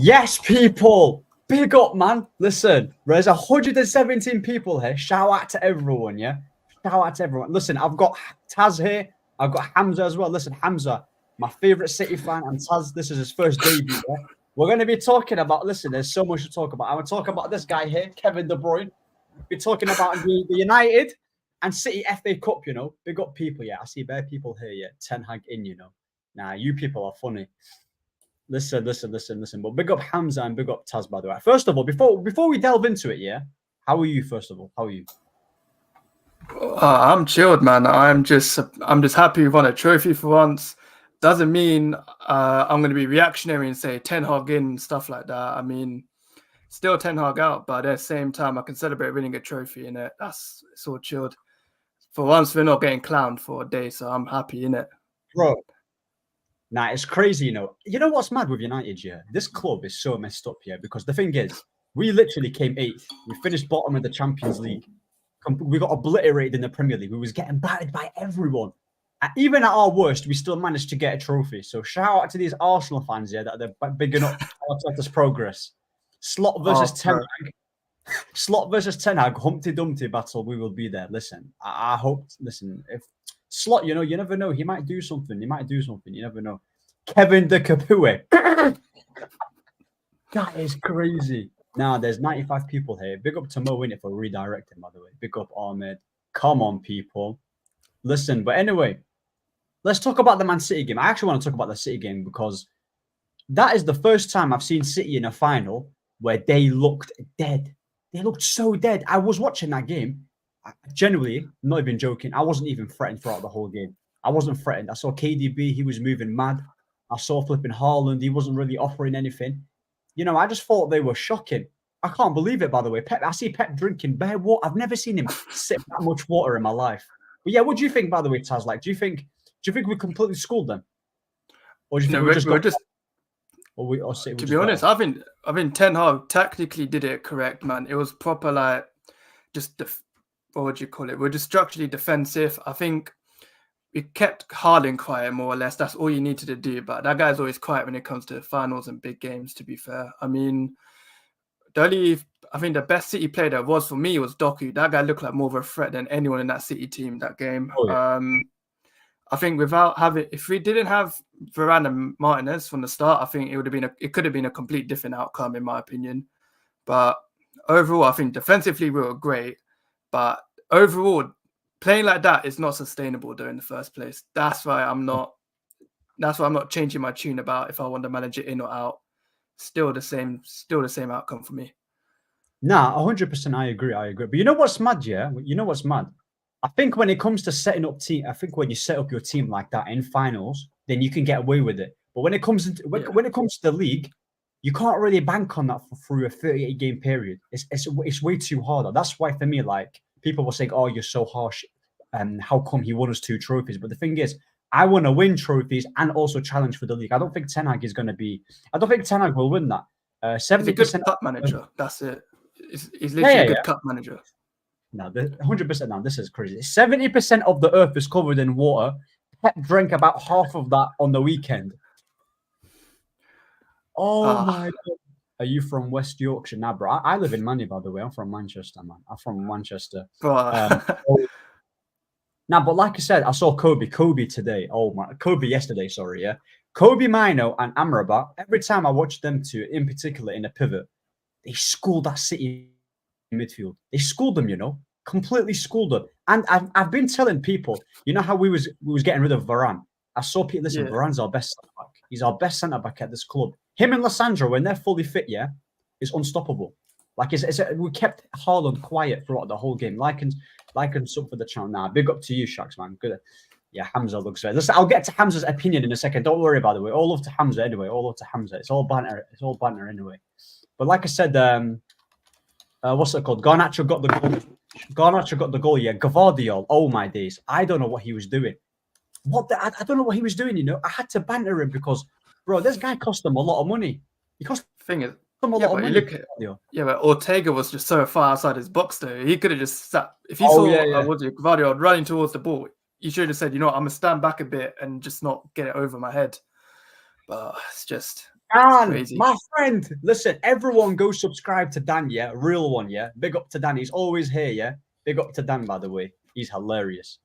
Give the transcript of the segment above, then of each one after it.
Yes, people. Big up, man. Listen, there's 117 people here. Shout out to everyone, yeah? Shout out to everyone. Listen, I've got Taz here. I've got Hamza as well. Listen, Hamza, my favorite City fan, and Taz, this is his first debut. Yeah? We're going to be talking about, listen, there's so much to talk about. I'm going to talk about this guy here, Kevin De Bruyne. We're talking about the United and City FA Cup, you know. Big up people, yeah. I see bare people here, yeah. Ten Hag in, you know. Nah, you people are funny. Listen. But big up Hamza and big up Taz, by the way. First of all, before we delve into it, yeah. How are you? First of all, how are you? I'm chilled, man. I'm just happy we won a trophy for once. Doesn't mean I'm going to be reactionary and say Ten Hag in and stuff like that. I mean, still Ten Hag out, but at the same time, I can celebrate winning a trophy in it. It's all chilled. For once, we're not getting clowned for a day, so I'm happy in it. Bro, nah, it's crazy, you know. You know what's mad with United, yeah? This club is so messed up here because the thing is, we literally came 8th. We finished bottom of the Champions League. We got obliterated in the Premier League. We was getting battered by everyone. And even at our worst, we still managed to get a trophy. So shout out to these Arsenal fans here that they're bigging up Arteta's progress. Slot versus Ten Hag. Slot versus Ten Hag, Humpty Dumpty battle. We will be there. Listen, I hope. Listen, if Slot, you know, you never know. He might do something. You never know. Kevin De Kapue. That is crazy. Now, there's 95 people here. Big up to Mo Winnie for redirecting, by the way. Big up Ahmed. Come on, people. Listen, but anyway, let's talk about the Man City game. I actually want to talk about the City game because that is the first time I've seen City in a final where they looked dead. They looked so dead. I was watching that game. Genuinely, not even joking. I wasn't even threatened throughout the whole game. I wasn't threatened. I saw KDB. He was moving mad. I saw flipping Haaland. He wasn't really offering anything. You know, I just thought they were shocking. I can't believe it, by the way. Pep, I see Pep drinking bare water. I've never seen him sip that much water in my life. But yeah, what do you think, by the way, Taz? Like, do you think we completely schooled them? Or do you think to be honest, I think Ten Hag technically did it correct, man. It was proper, like, just what would you call it? We're just structurally defensive. I think we kept Haaland quiet, more or less. That's all you needed to do. But that guy's always quiet when it comes to finals and big games, to be fair. I mean, I think the best City player that was for me was Doku. That guy looked like more of a threat than anyone in that City team that game. Oh, yeah. I think if we didn't have Varane and Martinez from the start, I think it could have been a complete different outcome, in my opinion. But overall, I think defensively we were great. But overall, playing like that is not sustainable in the first place. That's why I'm not changing my tune about if I want the manager in or out. Still the same outcome for me. Nah, 100% I agree. But you know what's mad, yeah? You know what's mad? I think when it comes to setting up team, I think when you set up your team like that in finals, then you can get away with it. But when it comes to the league, you can't really bank on that through a 38-game period. It's way too hard. That's why for me, like, people were saying, "Oh, you're so harsh. How come he won us 2 trophies?" But the thing is, I want to win trophies and also challenge for the league. I don't think Ten Hag is going to be. I don't think Ten Hag will win that. 70%. He's a good cup manager. That's it. He's literally a good cup manager. No, 100%. Now this is crazy. 70% of the earth is covered in water. Pep drank about half of that on the weekend. Oh my God. Are you from West Yorkshire? Nah, bro. I live in Manny, by the way. I'm from Manchester, man. I'm from Manchester. Now, but like I said, I saw Kobe today. Oh my, Kobe yesterday. Sorry, yeah. Kobe Mino and Amrabat. Every time I watch them two, in particular in a pivot, they schooled that City midfield. They schooled them, you know, completely schooled them. And I've been telling people, you know how we was getting rid of Varane. I saw people. Listen, Varane's our best centre back. He's our best centre back at this club. Him and Lissandro, when they're fully fit, yeah, is unstoppable. Like we kept Haaland quiet throughout the whole game. Like and sub for the channel. Now, big up to you, Shaks, man. Good. Yeah, Hamza looks great. Listen, I'll get to Hamza's opinion in a second. Don't worry, by the way. All love to Hamza anyway. All love to Hamza. It's all banter. It's all banter anyway. But like I said, what's it called? Garnacho got the goal. Yeah. Gvardiol. Oh my days. I don't know what he was doing. I don't know what he was doing. You know, I had to banter him because, bro, this guy cost them a lot of money. He cost them a lot of money. But Ortega was just so far outside his box though. He could have just sat. If he saw Gvardiol running towards the ball, you should have said, you know, I'm gonna stand back a bit and just not get it over my head. But it's just Dan, Crazy. my friend. Listen, everyone go subscribe to Dan, yeah? Real one, yeah? Big up to Dan. He's always here, yeah? Big up to Dan, by the way. He's hilarious.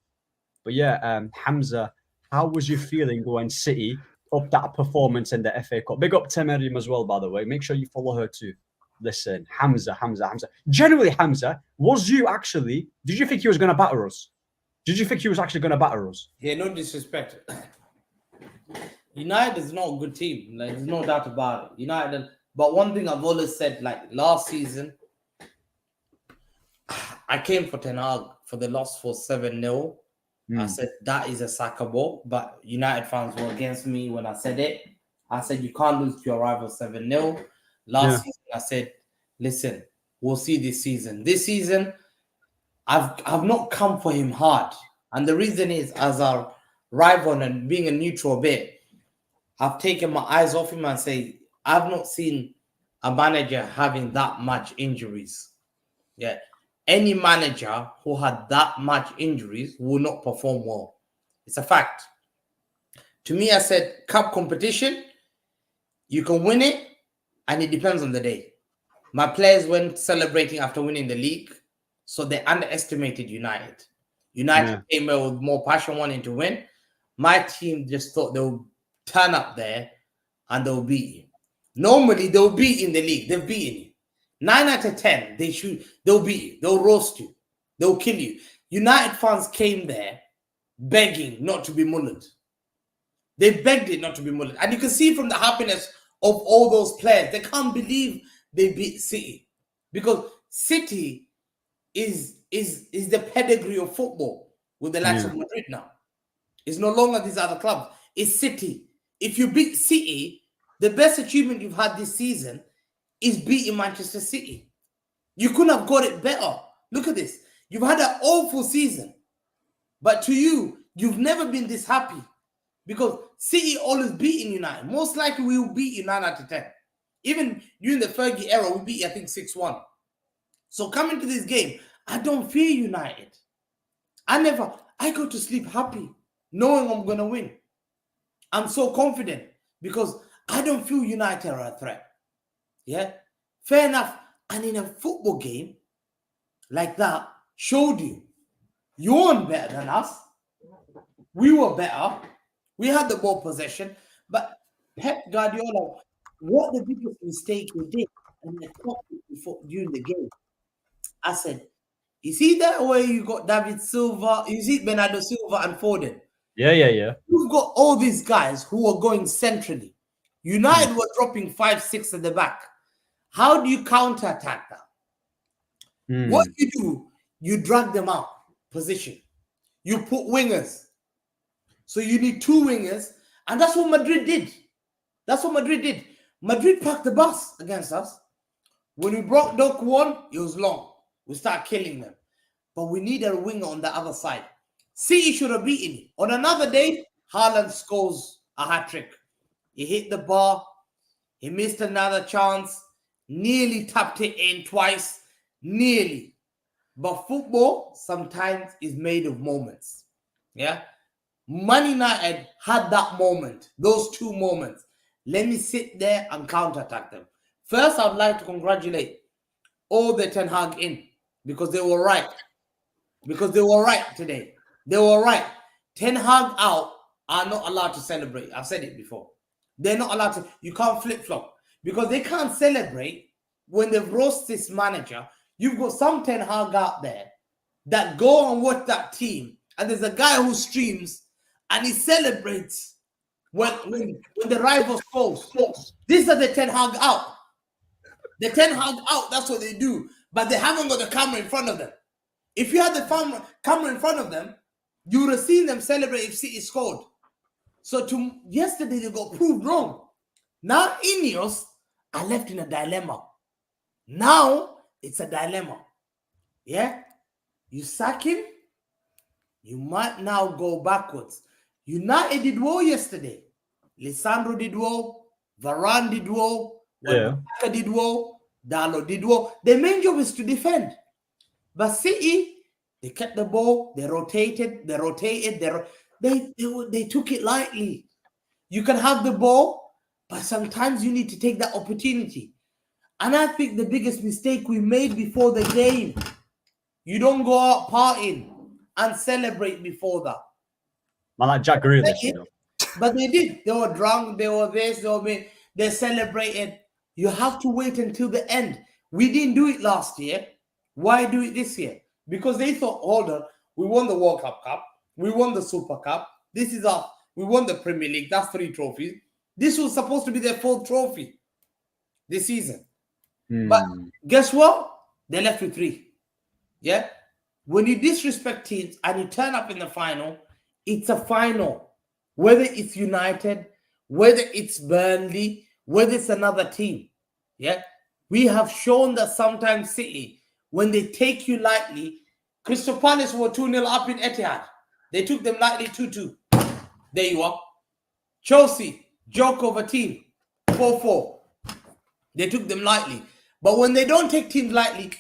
But yeah, Hamza, how was you feeling when City up that performance in the FA Cup? Big up to Miriam as well, by the way. Make sure you follow her too. Listen, Hamza. Generally, Hamza, did you think he was going to batter us? Did you think he was actually going to batter us? Yeah, no disrespect. United is not a good team. Like, there's no doubt about it. United, but one thing I've always said, like last season, I came for Ten Hag for the loss for 7-0. I said that is a sackable, but United fans were against me when I said it. I said you can't lose to your rival 7-0. Last season, I said, listen, we'll see this season. This season, I've not come for him hard. And the reason is, as our rival and being a neutral bit, I've taken my eyes off him and say, I've not seen a manager having that much injuries. Yeah. Any manager who had that much injuries will not perform well. It's a fact. To me, I said, cup competition, you can win it, and it depends on the day. My players went celebrating after winning the league, so they underestimated United. United came out with more passion, wanting to win. My team just thought they would turn up there and they'll beat you. Normally, they'll beat in the league. They've beaten you. 9 out of 10, they'll beat you. They'll roast you. They'll kill you. United fans came there begging not to be mullered. They begged it not to be mullered. And you can see from the happiness of all those players, they can't believe they beat City. Because City is the pedigree of football with the likes of Madrid now. It's no longer these other clubs. It's City. If you beat City, the best achievement you've had this season is beating Manchester City. You couldn't have got it better. Look at this. You've had an awful season. But to you, you've never been this happy. Because City always beating United. Most likely we will beat you 9 out of 10. Even during the Fergie era, we beat you, I think, 6-1. So coming to this game, I don't fear United. I go to sleep happy, knowing I'm going to win. I'm so confident because I don't feel United are a threat. Yeah, fair enough. And in a football game like that, showed you weren't better than us. We were better. We had the ball possession. But Pep Guardiola, what the biggest mistake he did, and I talked before during the game, I said, you see that way you got David Silva, you see Bernardo Silva and Foden. Yeah. You've got all these guys who are going centrally. United were dropping 5-6 at the back. How do you counterattack that? What you do, you drag them out position. You put wingers. So you need 2 wingers. And that's what Madrid did. Madrid packed the bus against us. When we broke Dock 1, it was long. We start killing them. But we need a winger on the other side. City should have beaten you. On another day, Haaland scores a hat-trick. He hit the bar. He missed another chance. Nearly tapped it in twice. Nearly. But football sometimes is made of moments. Yeah? Man United had that moment. Those 2 moments. Let me sit there and counterattack them. First, I'd like to congratulate all the Ten Hag in. Because they were right. Today. They were right. Ten Hag out are not allowed to celebrate. I've said it before. They're not allowed to. You can't flip-flop. Because they can't celebrate when they've roasted this manager. You've got some Ten Hag out there that go and watch that team. And there's a guy who streams and he celebrates when the rival scores. These are the Ten Hag out. The Ten Hag out, that's what they do. But they haven't got the camera in front of them. If you had the camera in front of them, you would have seen them celebrate if City scored. So yesterday they got proved wrong. Now Ineos are left in a dilemma. Now it's a dilemma. Yeah? You sack him, you might now go backwards. United did well yesterday. Lisandro did well. Varane did well. Wan-Bissaka did well. Dalo did well. Their main job is to defend. But City, they kept the ball. They rotated. They took it lightly. You can have the ball But sometimes you need to take that opportunity. And I think the biggest mistake we made before the game, you don't go out partying and celebrate before that. Man, like Jack Grealish, you know. But they did. They were drunk. They were this. They celebrated. You have to wait until the end. We didn't do it last year. Why do it this year? Because they thought, hold on, we won the World Cup. We won the Super Cup. This is our. We won the Premier League. That's 3 trophies. This was supposed to be their 4th trophy this season. But guess what? They left with 3. Yeah? When you disrespect teams and you turn up in the final, it's a final. Whether it's United, whether it's Burnley, whether it's another team. Yeah? We have shown that sometimes City, when they take you lightly, Crystal Palace were 2-0 up in Etihad. They took them lightly 2-2. There you are. Chelsea, joke of a team, 4-4. They took them lightly. But when they don't take teams lightly,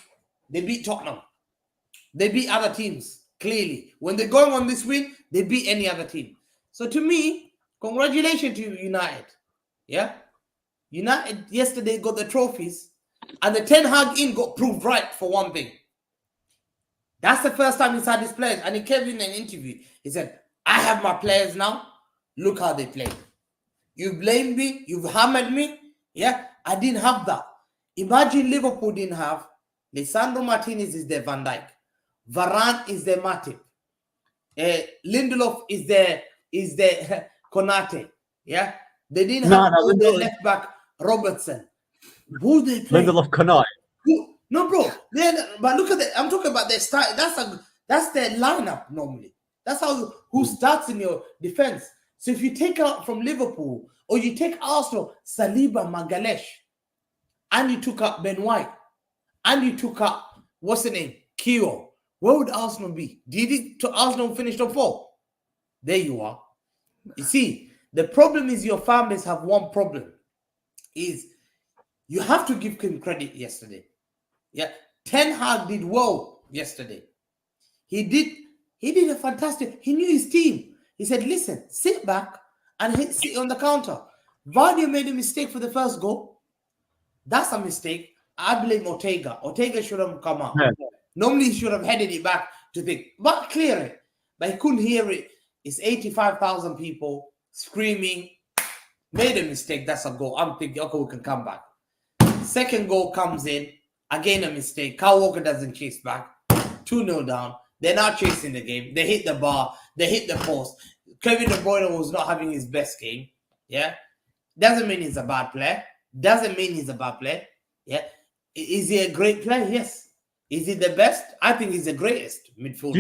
they beat Tottenham. They beat other teams, clearly. When they're going on this win, they beat any other team. So to me, congratulations to United. Yeah? United yesterday got the trophies, and the Ten Hag in got proved right for one thing. That's the first time he's had his players. And he came in an interview. He said, I have my players now. Look how they play. You blamed me. You've hammered me. Yeah? I didn't have that. Imagine Liverpool didn't have. Lisandro Martinez is their Van Dijk. Varane is their Matip. Lindelof is their Konate. Yeah? They didn't have their left back Robertson. Who they play? Lindelof Konate. No, bro. But look at that. I'm talking about their start. That's their lineup normally. That's who starts in your defense. So if you take out from Liverpool or you take Arsenal, Saliba, Magalhaes, and you took out Ben White, and you took out what's the name? Keo. Where would Arsenal be? Did it to Arsenal finish top 4? There you are. You see, the problem is your fan base have one problem. Is you have to give him credit yesterday. Yeah, Ten Hag did well yesterday. He did a fantastic. He knew his team. He said, "Listen, sit back and sit on the counter." Vardy made a mistake for the first goal. That's a mistake. I blame Ortega. Ortega should have come out. Yeah. Normally, he should have headed it back to think, but clear it. But he couldn't hear it. It's 85,000 people screaming. Made a mistake. That's a goal. I'm thinking, okay, we can come back. Second goal comes in. Again, a mistake. Kyle Walker doesn't chase back. 2-0 down. They're not chasing the game. They hit the bar. They hit the post. Kevin De Bruyne was not having his best game. Yeah. Doesn't mean he's a bad player. Doesn't mean he's a bad player. Yeah. Is he a great player? Yes. Is he the best? I think he's the greatest midfielder.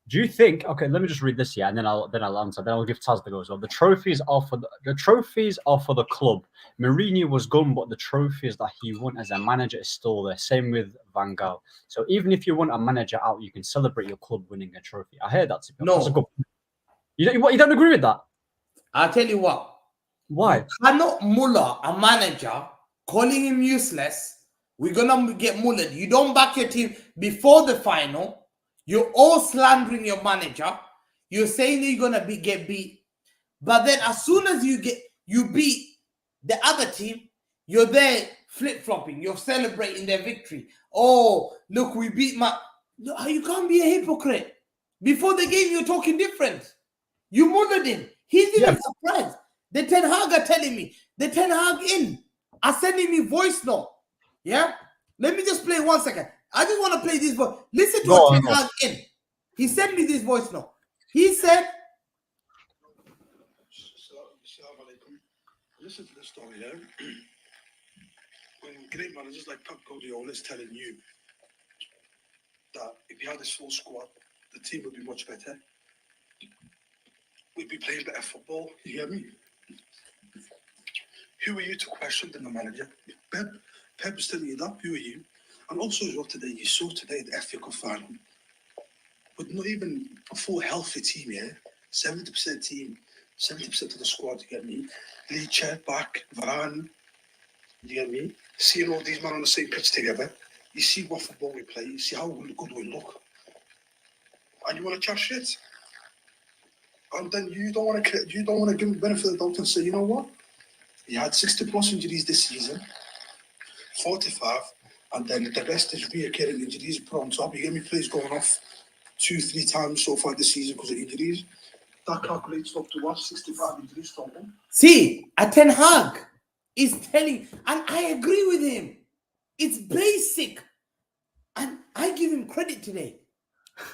Do you think? Okay, let me just read this, and then I'll answer. Then I'll give Taz the go as well. The trophies are for the club. Mourinho was gone, but the trophies that he won as a manager is still there. Same with Van Gaal. So even if you want a manager out, you can celebrate your club winning a trophy. I heard that. No, that's a good point. You don't agree with that? I'll tell you what. Why? You cannot muller a manager, calling him useless. We're gonna get mullered. You don't back your team before the final. You're all slandering your manager. You're saying you're gonna get beat, but then as soon as you beat the other team, you're there flip-flopping. You're celebrating their victory. Oh, look, we beat you can't be a hypocrite. Before the game, you're talking different. You mullered him. He's even surprised. The Ten Hag are telling me. The Ten Hag are sending me voice note. Yeah? Let me just play 1 second. I just want to play this voice. Listen to what Ten Hag in. He sent me this voice note. He said, listen to this story, yeah? When great managers like Pep Guardiola is telling you that if you had this full squad, the team would be much better. We'd be playing better football. You hear me? Who are you to question the manager? Pep was telling you that. Who are you? And also as well today, you saw today the FA Cup final. With not even a full healthy team here, 70% team, 70% of the squad, you get me? Leacher, back, Varane, you get me? Seeing all these men on the same pitch together, you see what football we play, you see how good we look. And you want to chat shit? and then you don't want to give him the benefit of the doubt and say, you know what? He had 60 plus injuries this season, 45, and then the rest is reoccurring injuries put on top. You get me, players going off 2-3 times so far this season because of injuries. That calculates up to what, 65 injuries total. See, a Ten Hag is telling, and I agree with him. It's basic. And I give him credit today.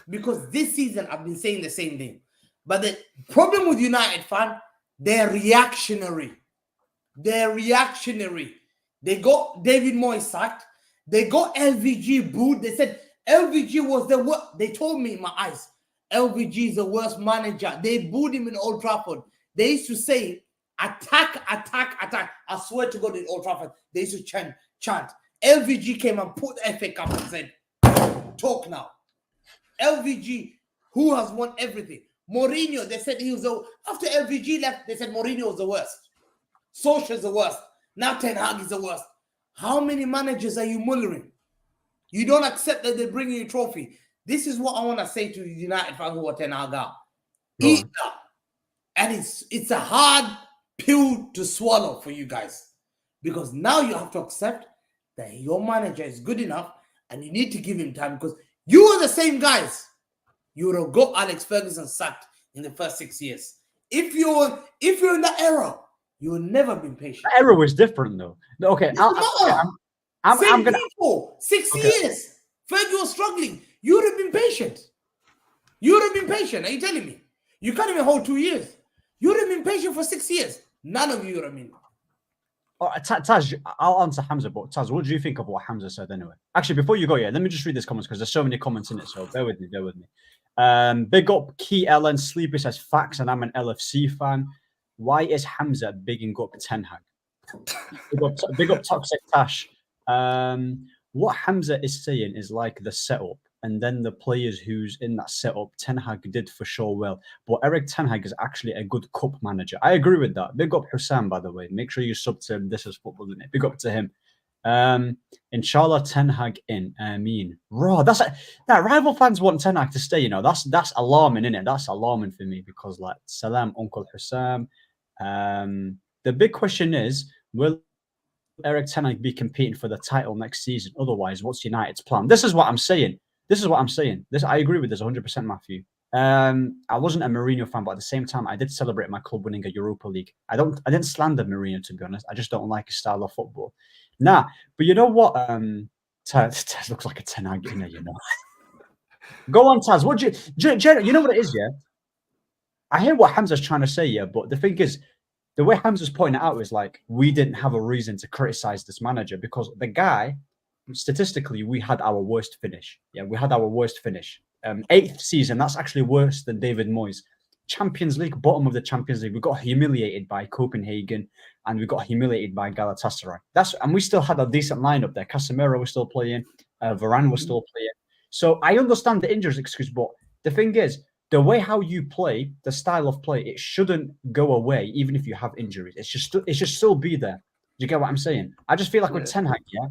Because this season I've been saying the same thing. But the problem with United fan, they're reactionary. They're reactionary. They got David Moyes sacked. They got LVG booed. They said LVG was the worst. They told me in my eyes, LVG is the worst manager. They booed him in Old Trafford. They used to say, attack, attack, attack. I swear to God in Old Trafford, they used to chant. LVG came and put the FA Cup and said, talk now. LVG, who has won everything. Mourinho, they said he was after LVG left, they said Mourinho was the worst. Solskjaer's the worst. Now Ten Hag is the worst. How many managers are you mullering? You don't accept that they bring you a trophy. This is what I want to say to the United fans who are Ten Hag out. Eat up. And it's a hard pill to swallow for you guys. Because now you have to accept that your manager is good enough and you need to give him time because you are the same guys. You would have got Alex Ferguson sacked in the first 6 years. If you're in that era, you would never been patient. The era was different though. Okay, I'm gonna. People, 6 years. Fergie was struggling. You would have been patient. You would have been patient. Are you telling me? You can't even hold 2 years. You would have been patient for 6 years. None of you would have been. Taz, I'll answer Hamza, but Taz, what do you think of what Hamza said anyway? Actually, before you go, let me just read these comments because there's so many comments in it, so bear with me. Big up Key Ellen Sleepy says facts, and I'm an LFC fan. Why is Hamza bigging up Ten Hag? big up Toxic Tash. What Hamza is saying is like the setup, and then the players who's in that setup, Ten Hag did for sure well. But Eric Ten Hag is actually a good cup manager. I agree with that. Big up Hussam, by the way. Make sure you sub to him. This is football, isn't it? Big up to him. Inshallah, Ten Hag in. I mean, raw. That rival fans want Ten Hag to stay. You know, that's alarming, isn't it? That's alarming for me because, like, Salam, Uncle Hussam. The big question is, will Eric Ten Hag be competing for the title next season? Otherwise, what's United's plan? This is what I'm saying. I agree with this 100%, Matthew. I wasn't a Mourinho fan, but at the same time, I did celebrate my club winning a Europa League. I didn't slander Mourinho, to be honest. I just don't like his style of football. Nah, but you know what? Taz looks like a Ten Hag, you know. Go on, Taz. What you know what it is, yeah? I hear what Hamza's trying to say, yeah, but the thing is, the way Hamza's pointing it out is like, we didn't have a reason to criticize this manager because the guy, statistically, we had our worst finish. Yeah, we had our worst finish. 8th season, that's actually worse than David Moyes. Champions League, bottom of the Champions League, we got humiliated by Copenhagen and we got humiliated by Galatasaray. And we still had a decent lineup there. Casemiro was still playing, Varane was still playing. So I understand the injuries excuse, but the thing is, the way how you play, the style of play, it shouldn't go away even if you have injuries. It should still be there. Do you get what I'm saying? I just feel like with Ten Hag, yeah,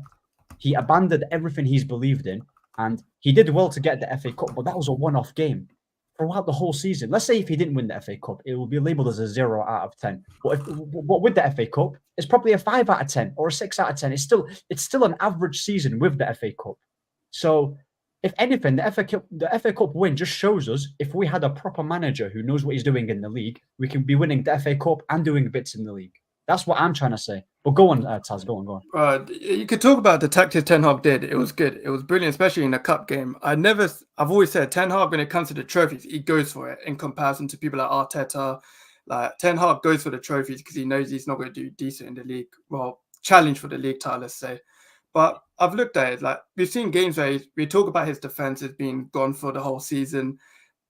he abandoned everything he's believed in, and he did well to get the FA Cup, but that was a one-off game throughout the whole season. Let's say if he didn't win the FA Cup, it will be labelled as a 0 out of 10. But with the FA Cup, it's probably a 5 out of 10 or a 6 out of 10. It's still an average season with the FA Cup. So, if anything, the FA Cup win just shows us if we had a proper manager who knows what he's doing in the league, we can be winning the FA Cup and doing bits in the league. That's what I'm trying to say. But go on, Taz, go on. You could talk about the tactics Ten Hag did. It was good. It was brilliant, especially in a cup game. I've always said Ten Hag, when it comes to the trophies, he goes for it in comparison to people like Arteta. Like Ten Hag goes for the trophies because he knows he's not going to do decent in the league. Well, challenge for the league title, let's say. But I've looked at it, like we've seen games where we talk about his defense as being gone for the whole season.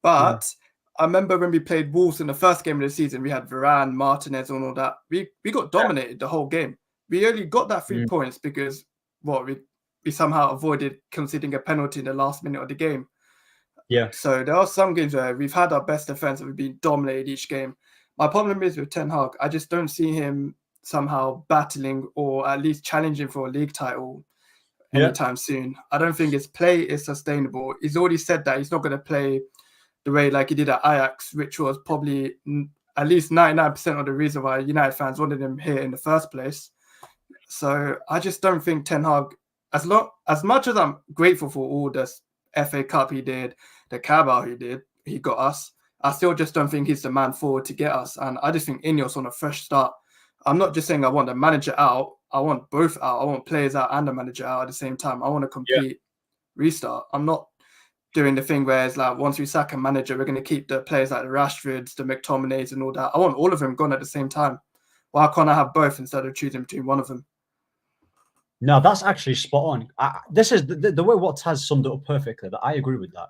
But I remember when we played Wolves in the first game of the season, we had Varane, Martinez, and all that. We got dominated the whole game. We only got that 3 points because we somehow avoided conceding a penalty in the last minute of the game. Yeah. So there are some games where we've had our best defense and we've been dominated each game. My problem is with Ten Hag, I just don't see him somehow battling or at least challenging for a league title anytime soon. I don't think his play is sustainable. He's already said that he's not going to play the way like he did at Ajax, which was probably at least 99% of the reason why United fans wanted him here in the first place. So I just don't think Ten Hag, as much as I'm grateful for all the FA Cup he did, the Carabao he got us, I still just don't think he's the man forward to get us. And I just think Ineos on a fresh start. I'm not just saying I want the manager out. I want both out. I want players out and the manager out at the same time. I want a complete restart. I'm not doing the thing where it's like, once we sack a manager, we're going to keep the players like the Rashfords, the McTominays and all that. I want all of them gone at the same time. Why can't I have both instead of choosing between one of them? No, that's actually spot on. This is the way what Taz summed it up perfectly. That I agree with that.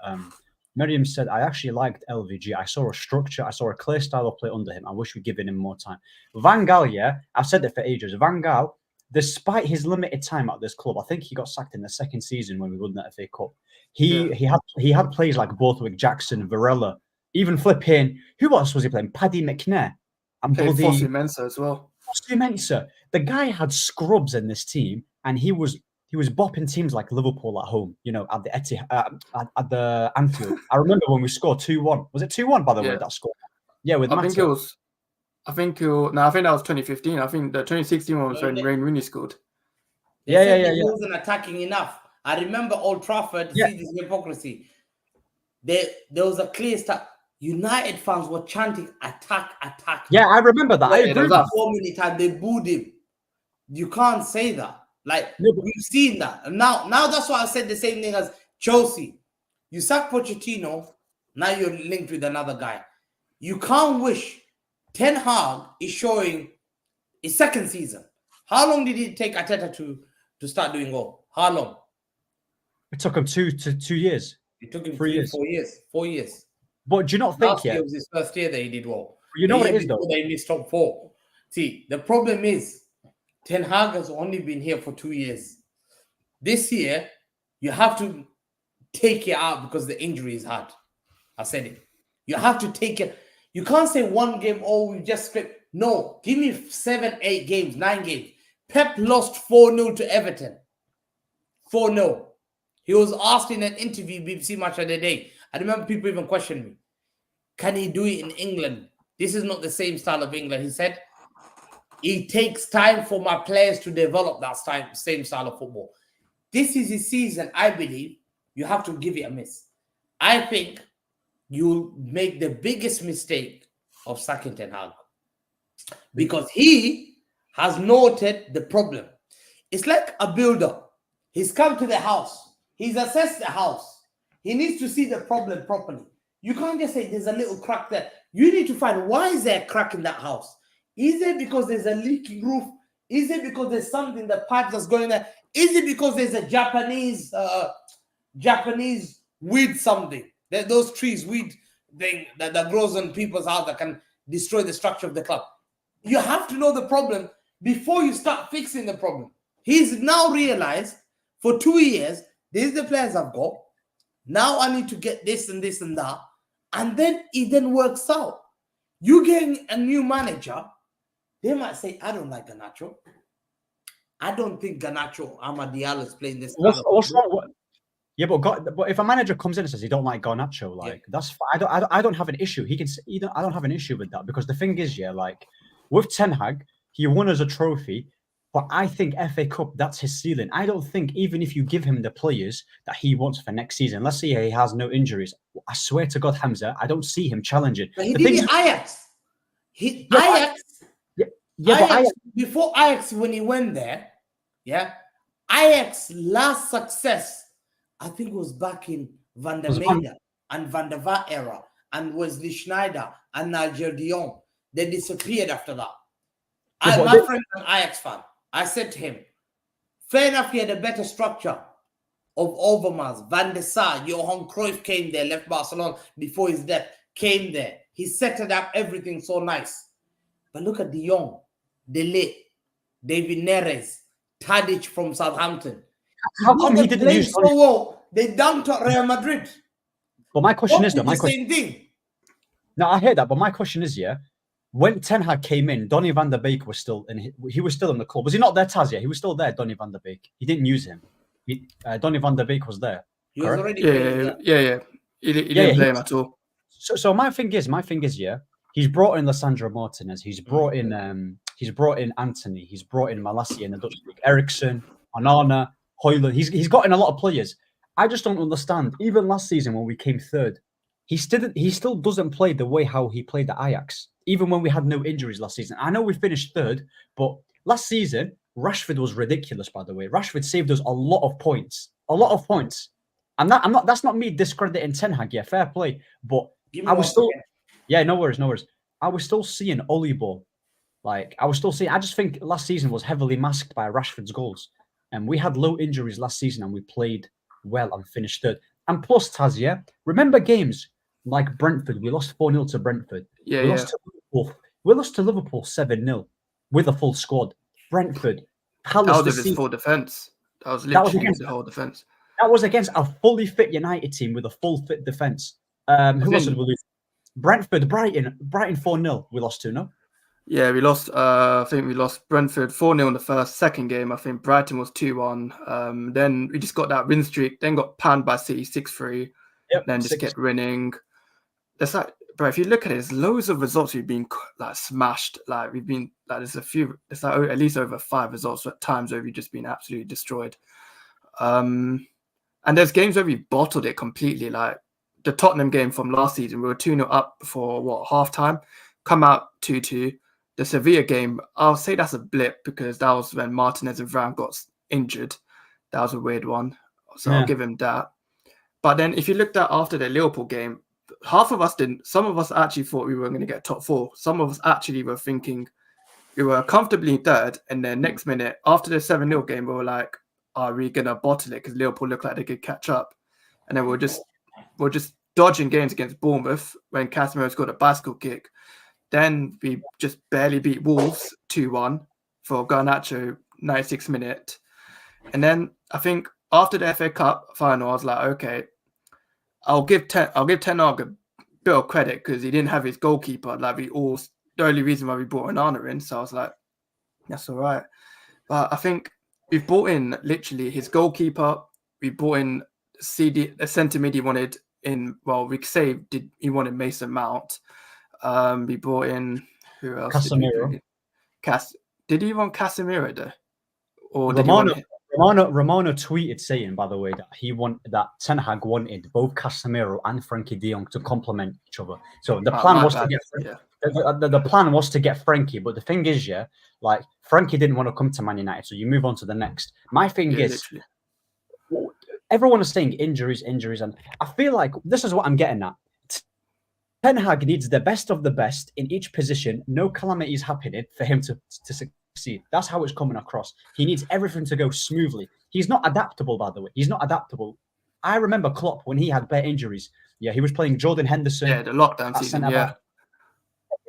Miriam said, I actually liked LVG. I saw a structure. I saw a clear style of play under him. I wish we'd given him more time. Van Gaal, yeah, I've said it for ages. Van Gaal, despite his limited time at this club, I think he got sacked in the second season when we won the FA Cup. He had players like Borthwick, Jackson, Varela, even flipping. Who else was he playing? Paddy McNair and Fossey Mensah as well. Fossey Mensah. The guy had scrubs in this team, and he was bopping teams like Liverpool at home, you know, at the at the Anfield. I remember when we scored 2-1. Was it 2-1, by the way, that score? Yeah, with I think that was 2015. I think the 2016 one was when Wayne Rooney scored. He wasn't attacking enough. I remember Old Trafford, see this hypocrisy. There was a clear start. United fans were chanting attack. Yeah, I remember that. I agree. So many times they booed him. You can't say that. Like, we've seen that. And now that's why I said the same thing as Chelsea. You sack Pochettino, now you're linked with another guy. You can't wish. Ten Hag is showing his second season. How long did it take Arteta to start doing well? How long? It took him 2 years. It took him 3 years. 4 years. But do you not think Last year was his first year that he did well. You know what it is, though? They missed top 4. See, the problem is Ten Hag has only been here for 2 years. This year, you have to take it out because the injury is hard. I said it. You have to take it. You can't say one game, we just scraped. No, give me 7, 8 games, 9 games. Pep lost 4-0 to Everton. 4-0. He was asked in an interview, BBC Match of the Day. I remember people even questioned me. Can he do it in England? This is not the same style of England. He said, it takes time for my players to develop that same style of football. This is his season, I believe. You have to give it a miss. I think you'll make the biggest mistake of sacking Ten Hag because he has noted the problem. It's like a builder. He's come to the house. He's assessed the house. He needs to see the problem properly. You can't just say there's a little crack there. You need to find why is there a crack in that house? Is it because there's a leaking roof? Is it because there's something, the pipes that's going there? Is it because there's a Japanese weed something? Those trees, weed thing that grows on people's house that can destroy the structure of the club. You have to know the problem before you start fixing the problem. He's now realized for 2 years, these are the players I've got. Now I need to get this and this and that. And then it then works out. You getting a new manager, they might say, I don't like Garnacho. I don't think Garnacho, Amad Diallo is playing this. What's wrong? Yeah, but if a manager comes in and says he don't like Garnacho, that's fine. I don't have an issue. He can. I don't have an issue with that because the thing is, with Ten Hag, he won us a trophy, but I think FA Cup that's his ceiling. I don't think even if you give him the players that he wants for next season, let's say he has no injuries. I swear to God, Hamza, I don't see him challenging. But he did Ajax. Ajax before Ajax when he went there, Ajax last success. I think it was back in Van der Meyde and Van der Vaart era and Wesley Sneijder and Nigel de Jong. They disappeared after that. My friend, an Ajax fan, I said to him, fair enough, he had a better structure of Overmars, Van der Sar, Johan Cruyff came there, left Barcelona before his death, came there. He set it up, everything so nice. But look at de Jong, De Ligt, David Neres, Tadic from Southampton. How come he didn't use so well? They dunked at Real Madrid. But my question is, same thing. No, I hear that, but my question is, when Ten Hag came in, Donny van der Beek was still in. He was still in the club. Was he not there, Taz? He was still there, Donny van der Beek. He didn't use him. Donny van der Beek was there. He was already yeah. He didn't play him at all. So my thing is, yeah, he's brought in Lissandro Martinez, he's brought in Anthony, he's brought in Malacia in the Dutch league, Ericsson, Onana, Hoyland. He's got in a lot of players. I just don't understand. Even last season when we came third, he still doesn't play the way how he played at Ajax. Even when we had no injuries last season. I know we finished third, but last season Rashford was ridiculous. By the way, Rashford saved us a lot of points, And that's not me discrediting Ten Hag. Yeah, fair play, but I was still. Yeah, no worries. I was still seeing Oli ball. Like, I was still seeing. I just think last season was heavily masked by Rashford's goals. And we had low injuries last season and we played well and finished third. And plus, Taz, yeah, remember games like Brentford? We lost 4-0 to Brentford. Yeah, we lost to Liverpool 7-0 with a full squad. Brentford, Palace. That was his full defence. That was literally the whole defence. That was against a fully fit United team with a full fit defence. Who else did we lose? Brentford, Brighton 4-0. We lost 2-0. Yeah, we lost. I think we lost Brentford 4-0 in the second game. I think Brighton was 2-1. Then we just got that win streak. Then got panned by City 6-3. Yep, then just kept winning. It's like, bro, if you look at it, there's loads of results we've been like smashed. Like we've been like there's a few. It's like at least over 5 results at times where we've just been absolutely destroyed. And there's games where we bottled it completely. Like the Tottenham game from last season, we were 2-0 up for half time, come out 2-2. The Sevilla game, I'll say that's a blip because that was when Martinez and Varane got injured. That was a weird one. So I'll give him that. But then if you looked at after the Liverpool game, half of us didn't. Some of us actually thought we were going to get top 4. Some of us actually were thinking we were comfortably third. And then next minute, after the 7-0 game, we were like, are we going to bottle it? Because Liverpool looked like they could catch up. And then we're just dodging games against Bournemouth when Casemiro scored a bicycle kick. Then we just barely beat Wolves 2-1 for Garnacho 96th minute. And then I think after the FA Cup final, I was like, okay, I'll give Ten Hag a bit of credit because he didn't have his goalkeeper. Like the only reason why we brought Onana in. So I was like, that's all right. But I think we've brought in literally his goalkeeper. We brought in a centre mid he wanted in. Well, we could say he wanted Mason Mount. We brought in who else? Casemiro. Did he want Casemiro though? Or Romano tweeted saying, by the way, that Ten Hag wanted both Casemiro and Frankie De Jong to complement each other. So the plan was to get the plan was to get Frankie, but the thing is, yeah, like Frankie didn't want to come to Man United, so you move on to the next. My thing is, literally. Everyone is saying injuries, and I feel like this is what I'm getting at. Ten Hag needs the best of the best in each position. No calamities happening for him to succeed. That's how it's coming across. He needs everything to go smoothly. He's not adaptable, by the way. He's not adaptable. I remember Klopp when he had bare injuries. Yeah, he was playing Jordan Henderson. Yeah, the lockdown season. Yeah,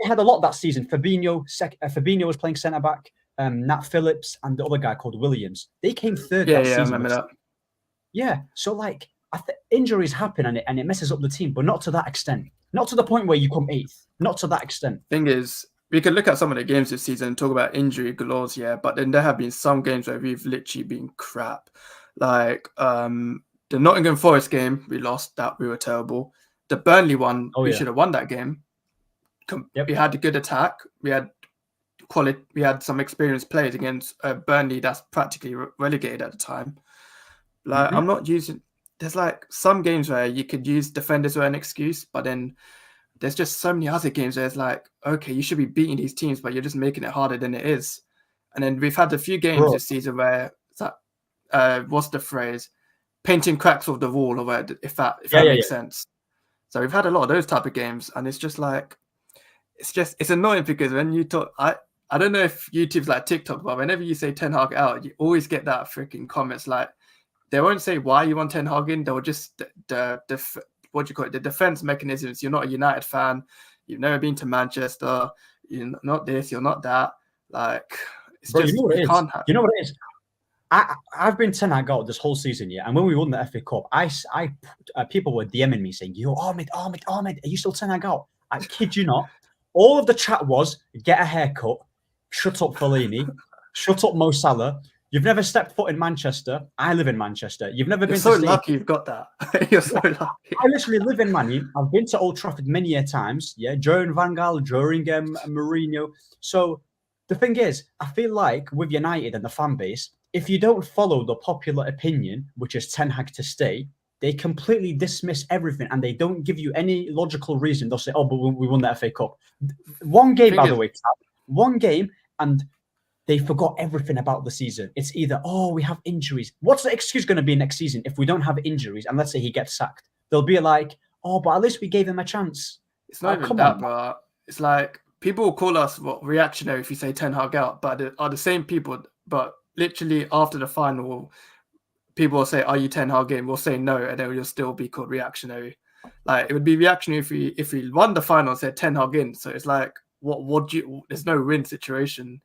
he had a lot that season. Fabinho was playing centre back. Nat Phillips and the other guy called Williams. They came third. Yeah, I remember that. Yeah, so like injuries happen and it messes up the team, but not to that extent. Not to the point where you come 8th. Not to that extent. Thing is, we could look at some of the games this season and talk about injury galores, yeah, but then there have been some games where we've literally been crap. Like the Nottingham Forest game, we lost that. We were terrible. The Burnley one, we should have won that game. We had a good attack. We had quality. We had some experienced players against Burnley that's practically relegated at the time. Like I'm not using... There's like some games where you could use defenders as an excuse, but then there's just so many other games where it's like, okay, you should be beating these teams, but you're just making it harder than it is. And then we've had a few games this season where it's like, what's the phrase? Painting cracks off the wall, or if that makes sense. So we've had a lot of those type of games, and it's just like, it's annoying because when you talk, I don't know if YouTube's like TikTok, but whenever you say Ten Hag out, you always get that freaking comments like, they won't say why you want Ten Hag in. They'll just the defense mechanisms. You're not a United fan. You've never been to Manchester. You're not this. You're not that. Like it's just you know what it is. You know what it is. I've been Ten Hag out this whole season, yeah. And when we won the FA Cup, people were DMing me saying, "Yo, Ahmed, are you still Ten Hag out?" I kid you not. All of the chat was, "Get a haircut, shut up, Fellaini, shut up, Mo Salah. You've never stepped foot in Manchester. I live in Manchester. You've never You're been so to stadium. lucky you've got that. You're so lucky. I literally live in Man. I've been to Old Trafford many a times. Yeah, during Van Gaal, during Mourinho. So the thing is, I feel like with United and the fan base, if you don't follow the popular opinion, which is Ten Hag to stay, they completely dismiss everything and they don't give you any logical reason. They'll say, "Oh, but we won the FA Cup." One game, by the way, one game, and they forgot everything about the season. It's either, "Oh, we have injuries." What's the excuse going to be next season if we don't have injuries? And let's say he gets sacked, they'll be like, "Oh, but at least we gave him a chance." It's not even that, bro. It's like people will call us reactionary if you say Ten Hag out, but are the same people. But literally after the final, people will say, "Are you Ten Hag in?" We'll say no, and then we'll still be called reactionary. Like it would be reactionary if we won the final and said Ten Hag in. So it's like, what do you? There's no win situation.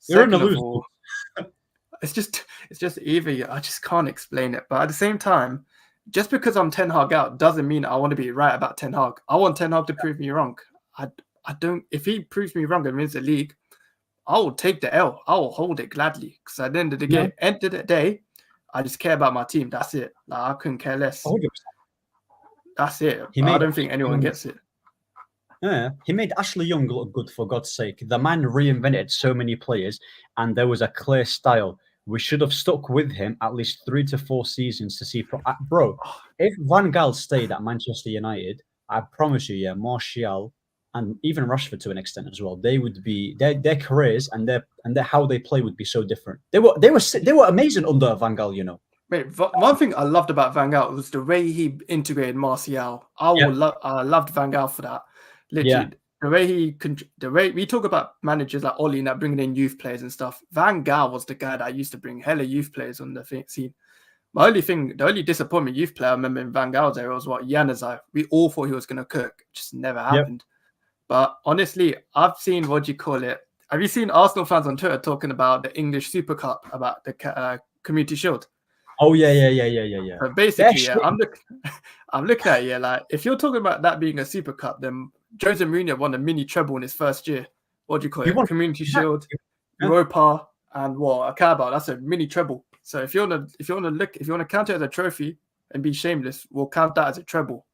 You're in the lose. It's just either. I just can't explain it. But at the same time, just because I'm Ten Hag out doesn't mean I want to be right about Ten Hag. I want Ten Hag to prove me wrong. I don't. If he proves me wrong and wins the league, I will take the L. I will hold it gladly. Because at the end of the game, end of the day, I just care about my team. That's it. Like I couldn't care less. 100%. That's it. I don't think anyone gets it. Yeah, he made Ashley Young look good, for God's sake. The man reinvented so many players, and there was a clear style. We should have stuck with him at least 3 to 4 seasons to see. Bro, if Van Gaal stayed at Manchester United, I promise you, yeah, Martial and even Rashford to an extent as well, they would be their careers and their how they play would be so different. They were amazing under Van Gaal, you know. Wait, one thing I loved about Van Gaal was the way he integrated Martial. I loved Van Gaal for that. Literally, the way we talk about managers like Oli now bringing in youth players and stuff. Van Gaal was the guy that used to bring hella youth players on the scene. The only disappointment youth player I remember in Van Gaal's era was Januzaj. We all thought he was going to cook, just never happened. But honestly, I've seen have you seen Arsenal fans on Twitter talking about the English Super Cup, about the Community Shield? Oh yeah. But basically, I'm looking at it, like if you're talking about that being a Super Cup, then Jose Mourinho won a mini treble in his first year. What do you call it? Community Shield, Europa, and a Carabao. That's a mini treble. So if you want to count it as a trophy and be shameless, we'll count that as a treble.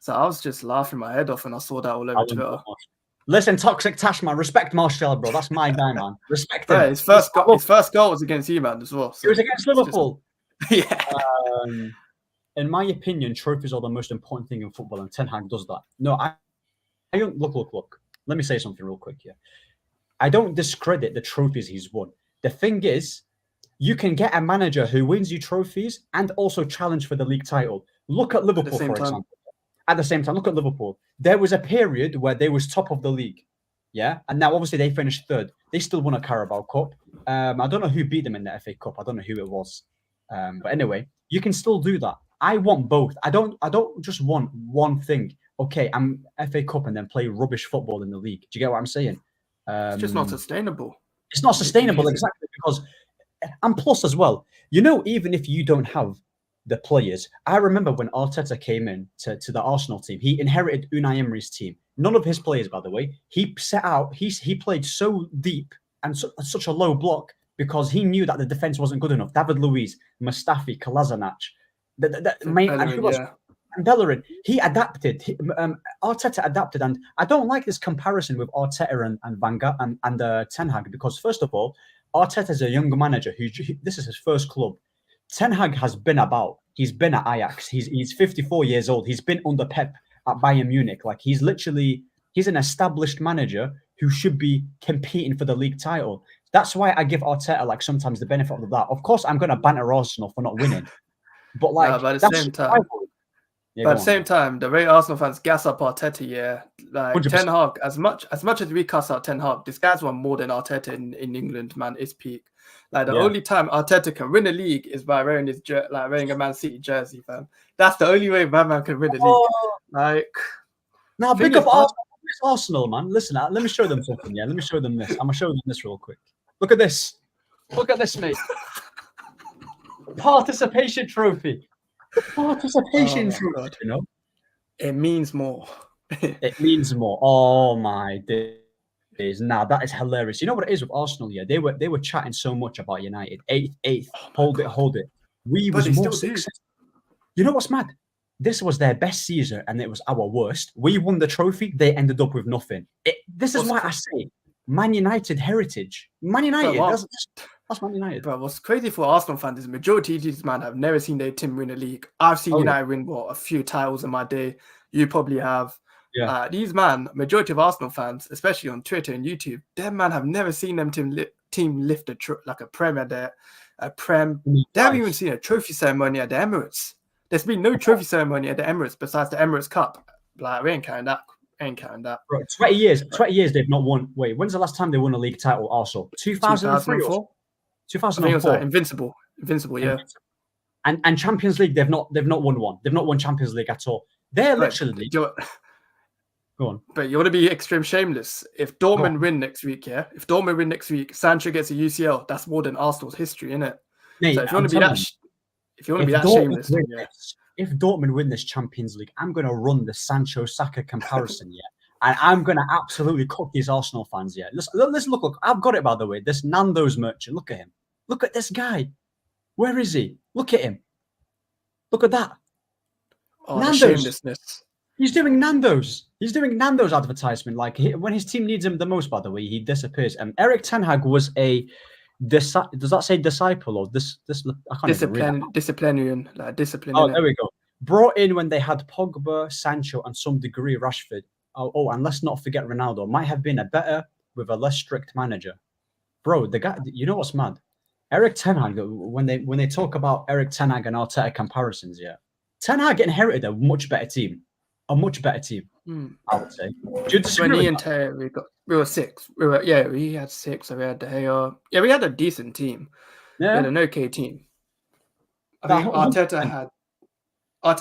So I was just laughing my head off when I saw that all over Twitter. Listen, Toxic Tash, man, respect Martial, bro. That's my guy, man. Respect him. Yeah, his first goal was against you, man, as well. So it was against Liverpool. Yeah. In my opinion, trophies are the most important thing in football, and Ten Hag does that. No, I don't look. Let me say something real quick here. I don't discredit the trophies he's won. The thing is, you can get a manager who wins you trophies and also challenge for the league title. Look at Liverpool, for example. At the same time, look at Liverpool. There was a period where they was top of the league. Yeah. And now obviously they finished third. They still won a Carabao Cup. I don't know who beat them in the FA Cup. I don't know who it was. But anyway, you can still do that. I want both. I don't just want one thing. Okay, I'm FA Cup and then play rubbish football in the league. Do you get what I'm saying? It's just not sustainable. It's not sustainable, exactly, because, and plus as well, even if you don't have the players, I remember when Arteta came in to the Arsenal team, he inherited Unai Emery's team. None of his players, by the way. He played so deep and such a low block because he knew that the defense wasn't good enough. David Luiz, Mustafi, Kolasinac, and Bellerin. He adapted. Arteta adapted, and I don't like this comparison with Arteta and Van Gaal and Ten Hag, because first of all, Arteta is a young manager who this is his first club. Ten Hag has been about. He's been at Ajax. He's 54 years old. He's been under Pep at Bayern Munich. Like he's an established manager who should be competing for the league title. That's why I give Arteta sometimes the benefit of that. Of course, I'm going to banter Arsenal for not winning, but but at the same time, the way Arsenal fans gas up Arteta, 100%. Ten Hag, as much as we cuss out Ten Hag, this guy's won more than Arteta in England, man. It's peak. Only time Arteta can win a league is by wearing wearing a Man City jersey, fam. That's the only way Batman can win a league. Now big up Arsenal, man. Listen, let me show them something. Yeah, let me show them this. I'm gonna show them this real quick. Look at this. Look at this, mate. Participation trophy. Participation trophy. It means more. It means more. Oh my days. Nah, that is hilarious. You know what it is with Arsenal? Yeah, they were chatting so much about United. Eighth. Hold it. We But was they more still do. successful. You know what's mad? This was their best season, and it was our worst. We won the trophy. They ended up with nothing. This is why I say Man United heritage. Man United. That's Man United. Bro, what's crazy for Arsenal fans is majority of these man have never seen their team win a league. I've seen United win a few titles in my day. You probably have. Yeah. These man, majority of Arsenal fans, especially on Twitter and YouTube, them man have never seen them team lift a Premier there, a Prem. They haven't even seen a trophy ceremony at the Emirates. There's been no trophy ceremony at the Emirates besides the Emirates Cup. Like, we ain't counting that. Bro, 20 years they've not won. Wait, when's the last time they won a league title? Also, 2003 or 2004. I think it was like Invincible, yeah. And Champions League, they've not won one. They've not won Champions League at all. They're literally. Go on. But you want to be extreme shameless. If Dortmund win next week, If Dortmund win next week, Sancho gets a UCL. That's more than Arsenal's history, innit? Mate, so if you want to be that shameless, if Dortmund win this Champions League, I'm going to run the Sancho Saka comparison, and I'm going to absolutely cook these Arsenal fans, Let's look. I've got it, by the way. This Nando's merchant. Look at him. Look at this guy. Where is he? Look at him. Look at that. Oh, Nando's. The shamelessness. He's doing Nando's. He's doing Nando's advertisement. Like when his team needs him the most, by the way, he disappears. And Erik Ten Hag was a does that say disciple or this? I can't disciplinarian, like discipline. Oh, there we go. Brought in when they had Pogba, Sancho, and some degree Rashford. Oh, and let's not forget Ronaldo. Might have been a better with a less strict manager. Bro, the guy. You know what's mad? Erik Ten Hag. When they talk about Erik Ten Hag and Arteta comparisons, Ten Hag inherited a much better team. I would say. Do you disagree when we were six. We had six. So we had De Gea. Yeah, we had a decent team. Yeah, we had an okay team. I think Arteta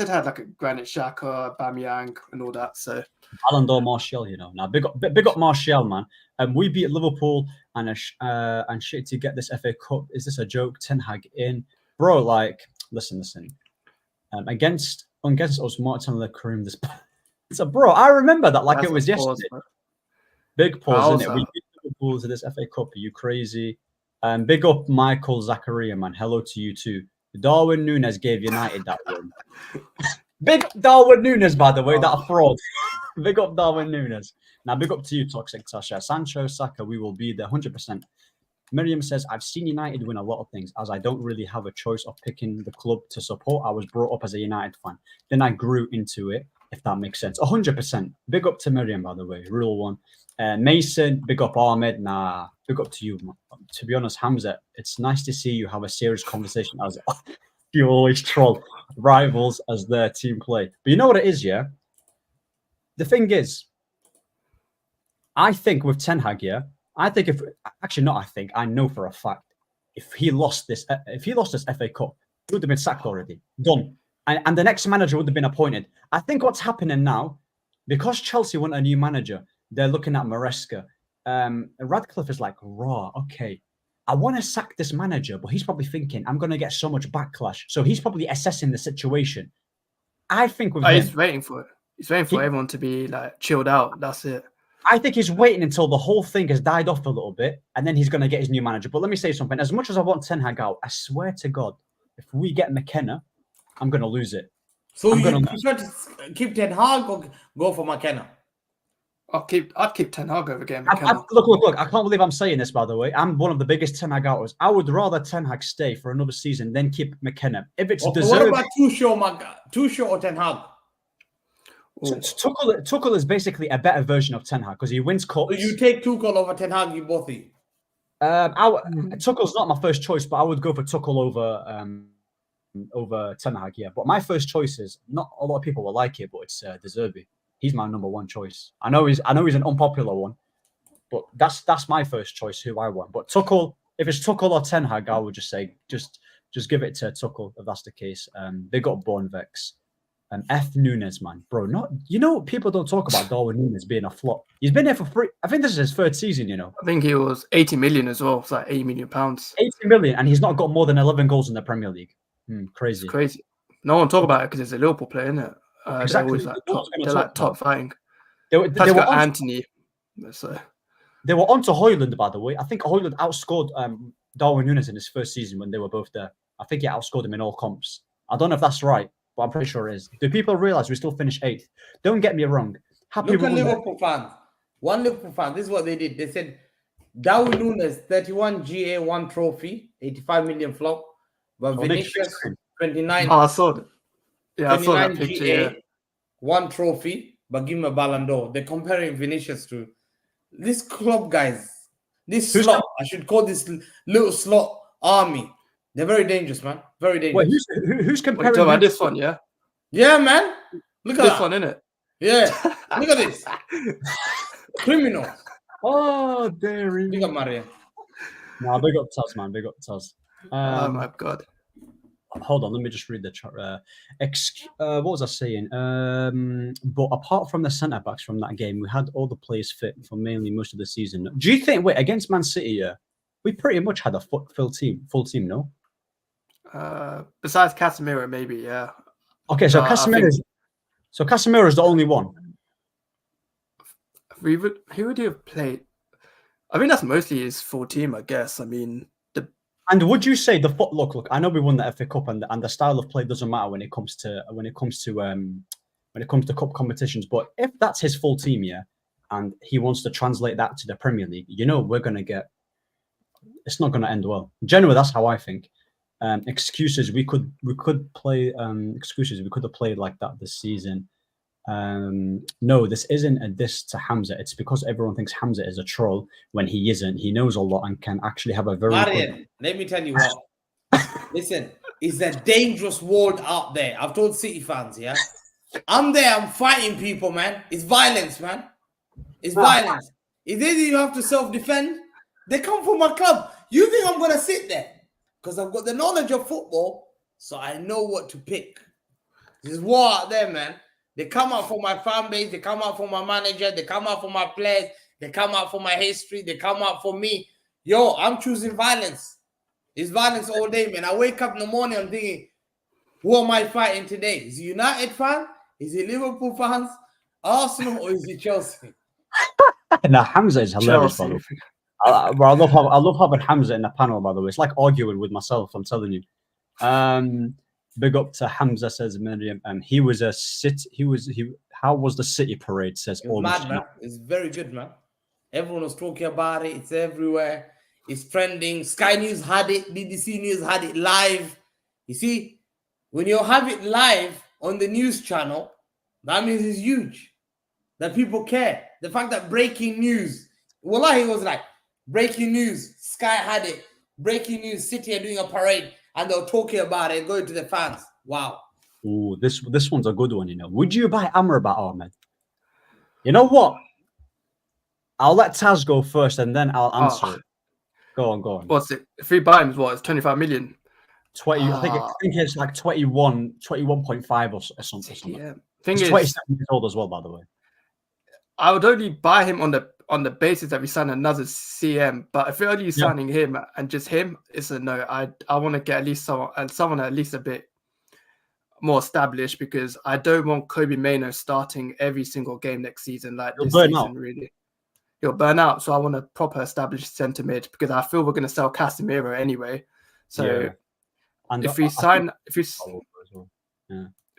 had like a Granit Xhaka, Aubameyang, and all that. So Ballon d'Or Martial, Now big up Martial, man. We beat Liverpool and shit to get this FA Cup. Is this a joke? Ten Hag in, bro. Like, listen. Against us, Martin Karim. So, bro, I remember that like it was yesterday. Big pause, isn't it? We beat Liverpool to this FA Cup. Are you crazy? Big up Michael Zakaria, man. Hello to you too. Darwin Núñez gave United that win. Big up Darwin Núñez, by the way, that fraud. Big up Darwin Núñez. Now, big up to you, Toxic Tasha. Sancho, Saka, we will be there 100%. Miriam says, I've seen United win a lot of things as I don't really have a choice of picking the club to support. I was brought up as a United fan. Then I grew into it, if that makes sense. 100%. Big up to Miriam, by the way. Real one. Mason, big up Ahmed. Nah, big up to you. To be honest, Hamza, it's nice to see you have a serious conversation as you always troll rivals as their team play. But you know what it is, The thing is, I think with Ten Hag, I know for a fact, if he lost this FA Cup, he would have been sacked already. Done. And the next manager would have been appointed. I think what's happening now, because Chelsea want a new manager, they're looking at Maresca. Radcliffe is like, okay, I want to sack this manager, but he's probably thinking, I'm going to get so much backlash. So he's probably assessing the situation. I think with him, he's waiting for it. He's waiting for everyone to be like chilled out. That's it. I think he's waiting until the whole thing has died off a little bit, and then he's going to get his new manager. But let me say something. As much as I want Ten Hag out, I swear to God, if we get McKenna, I'm going to lose it. So you try to keep Ten Hag or go for McKenna? I'd keep Ten Hag over getting McKenna. Look, I can't believe I'm saying this, by the way. I'm one of the biggest Ten Hag outers. I would rather Ten Hag stay for another season than keep McKenna. If it's deserved. What about Tuchel or Ten Hag? Tuchel is basically a better version of Ten Hag because he wins cups. So you take Tuchel over Ten Hag, you both eat. Tuchel's not my first choice, but I would go for Tuchel over Ten Hag, But my first choice is not a lot of people will like it, but it's De Zerbi. He's my number one choice. I know he's an unpopular one, but that's my first choice. Who I want. But Tuchel, if it's Tuchel or Ten Hag, I would just say just give it to Tuchel if that's the case. They got Bornvex. F. Núñez, man. Bro, people don't talk about Darwin Núñez being a flop. He's been here for free. I think this is his third season, I think he was 80 million as well. It's like £80 million. 80 million, and he's not got more than 11 goals in the Premier League. Crazy. It's crazy. No one talk about it because it's a Liverpool player, isn't it? Exactly. They're always top fighting. They were Anthony. So. They were onto Højlund, by the way. I think Højlund outscored Darwin Núñez in his first season when they were both there. I think he outscored him in all comps. I don't know if that's right, but I'm pretty sure it is. Do people realize we still finished 8th? Don't get me wrong. Happy Look at we won Liverpool fans. One Liverpool fan. This is what they did. They said Darwin Núñez 31 GA 1 trophy, 85 million flop, but Vinicius 29. Oh, I saw that. Yeah, I saw that 29 picture. GA, Yeah. 1 trophy, but give him a Ballon d'Or. They're comparing Vinicius to this club, guys. This slot. I should call this little slot army. They're very dangerous, man. Very dangerous. Wait, who's Wait, comparing? talking about this one, yeah? Yeah, man. Look at This that. one, innit? Yeah. Look at this. Criminals. Oh, there Look at Maria. No, big up Taz, man. Big up Taz. Oh my god. Hold on, let me just read the chat. What was I saying? But apart from the centre backs from that game, we had all the players fit for mainly most of the season. Do you think? Wait, against Man City, yeah, we pretty much had a full team, no? Besides Casemiro, maybe, yeah. Okay, so Casemiro is the only one. Who would you have played? I mean, that's mostly his full team, I guess. I mean, and would you say the foot look? I know we won the FA Cup, and the style of play doesn't matter when it comes to cup competitions. But if that's his full team, yeah, and he wants to translate that to the Premier League, we're gonna get. It's not gonna end well. Generally, that's how I think. Excuses we could play. Excuses we could have played like that this season. No, this isn't a diss to Hamza. It's because everyone thinks Hamza is a troll when he isn't. He knows a lot and can actually have a very Marian, let me tell you what. Listen, it's a dangerous world out there. I've told City fans, yeah. I'm there, I'm fighting people, man. It's violence, man. It's violence. If they didn't have to self-defend, they come from my club. You think I'm gonna sit there? Because I've got the knowledge of football, so I know what to pick. There's war out there, man. They come out for my fan base, they come out for my manager, they come out for my players, they come out for my history, they come out for me. Yo, I'm choosing violence. It's violence all day, man. I wake up in the morning, I'm thinking, who am I fighting today? Is it United fan? Is it Liverpool fans? Arsenal, or is it Chelsea? No, Hamza is hilarious, by the way. I love having Hamza in the panel, by the way. It's like arguing with myself, I'm telling you. Big up to Hamza, says Miriam. How was the City parade? Says all mad, man. It's very good, man. Everyone was talking about it. It's everywhere. It's trending. Sky News had it. BBC News had it live. You see, when you have it live on the news channel, that means it's huge. That people care. The fact that breaking news, wallahi, it was like breaking news. Sky had it. Breaking news. City are doing a parade. And they're talking about it, going to the fans. Wow. Oh, this one's a good one, Would you buy Amrabat, Ahmed? You know what? I'll let Taz go first and then I'll answer it. Go on. What's it? If we buy him, it's 25 million. 20. I think it's like 21.5 or something. Yeah. Thing He's is, 27 years old as well, by the way. I would only buy him on the basis that we sign another CM. But if we're only signing him and just him, it's a no. I want to get at least someone at least a bit more established, because I don't want Kobe Mainoo starting every single game next season like this season. Really, he'll burn out. So I want a proper established centre mid, because I feel we're going to sell Casemiro anyway. So and if we sign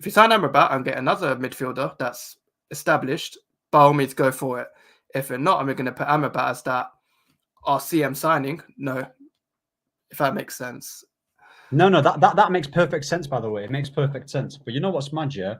Amrabat and get another midfielder that's established, by all means go for it. If we're not, and we're going to put Amrabat as our CM signing, no, if that makes sense. No, that makes perfect sense, by the way. It makes perfect sense. But you know what's mad, yeah?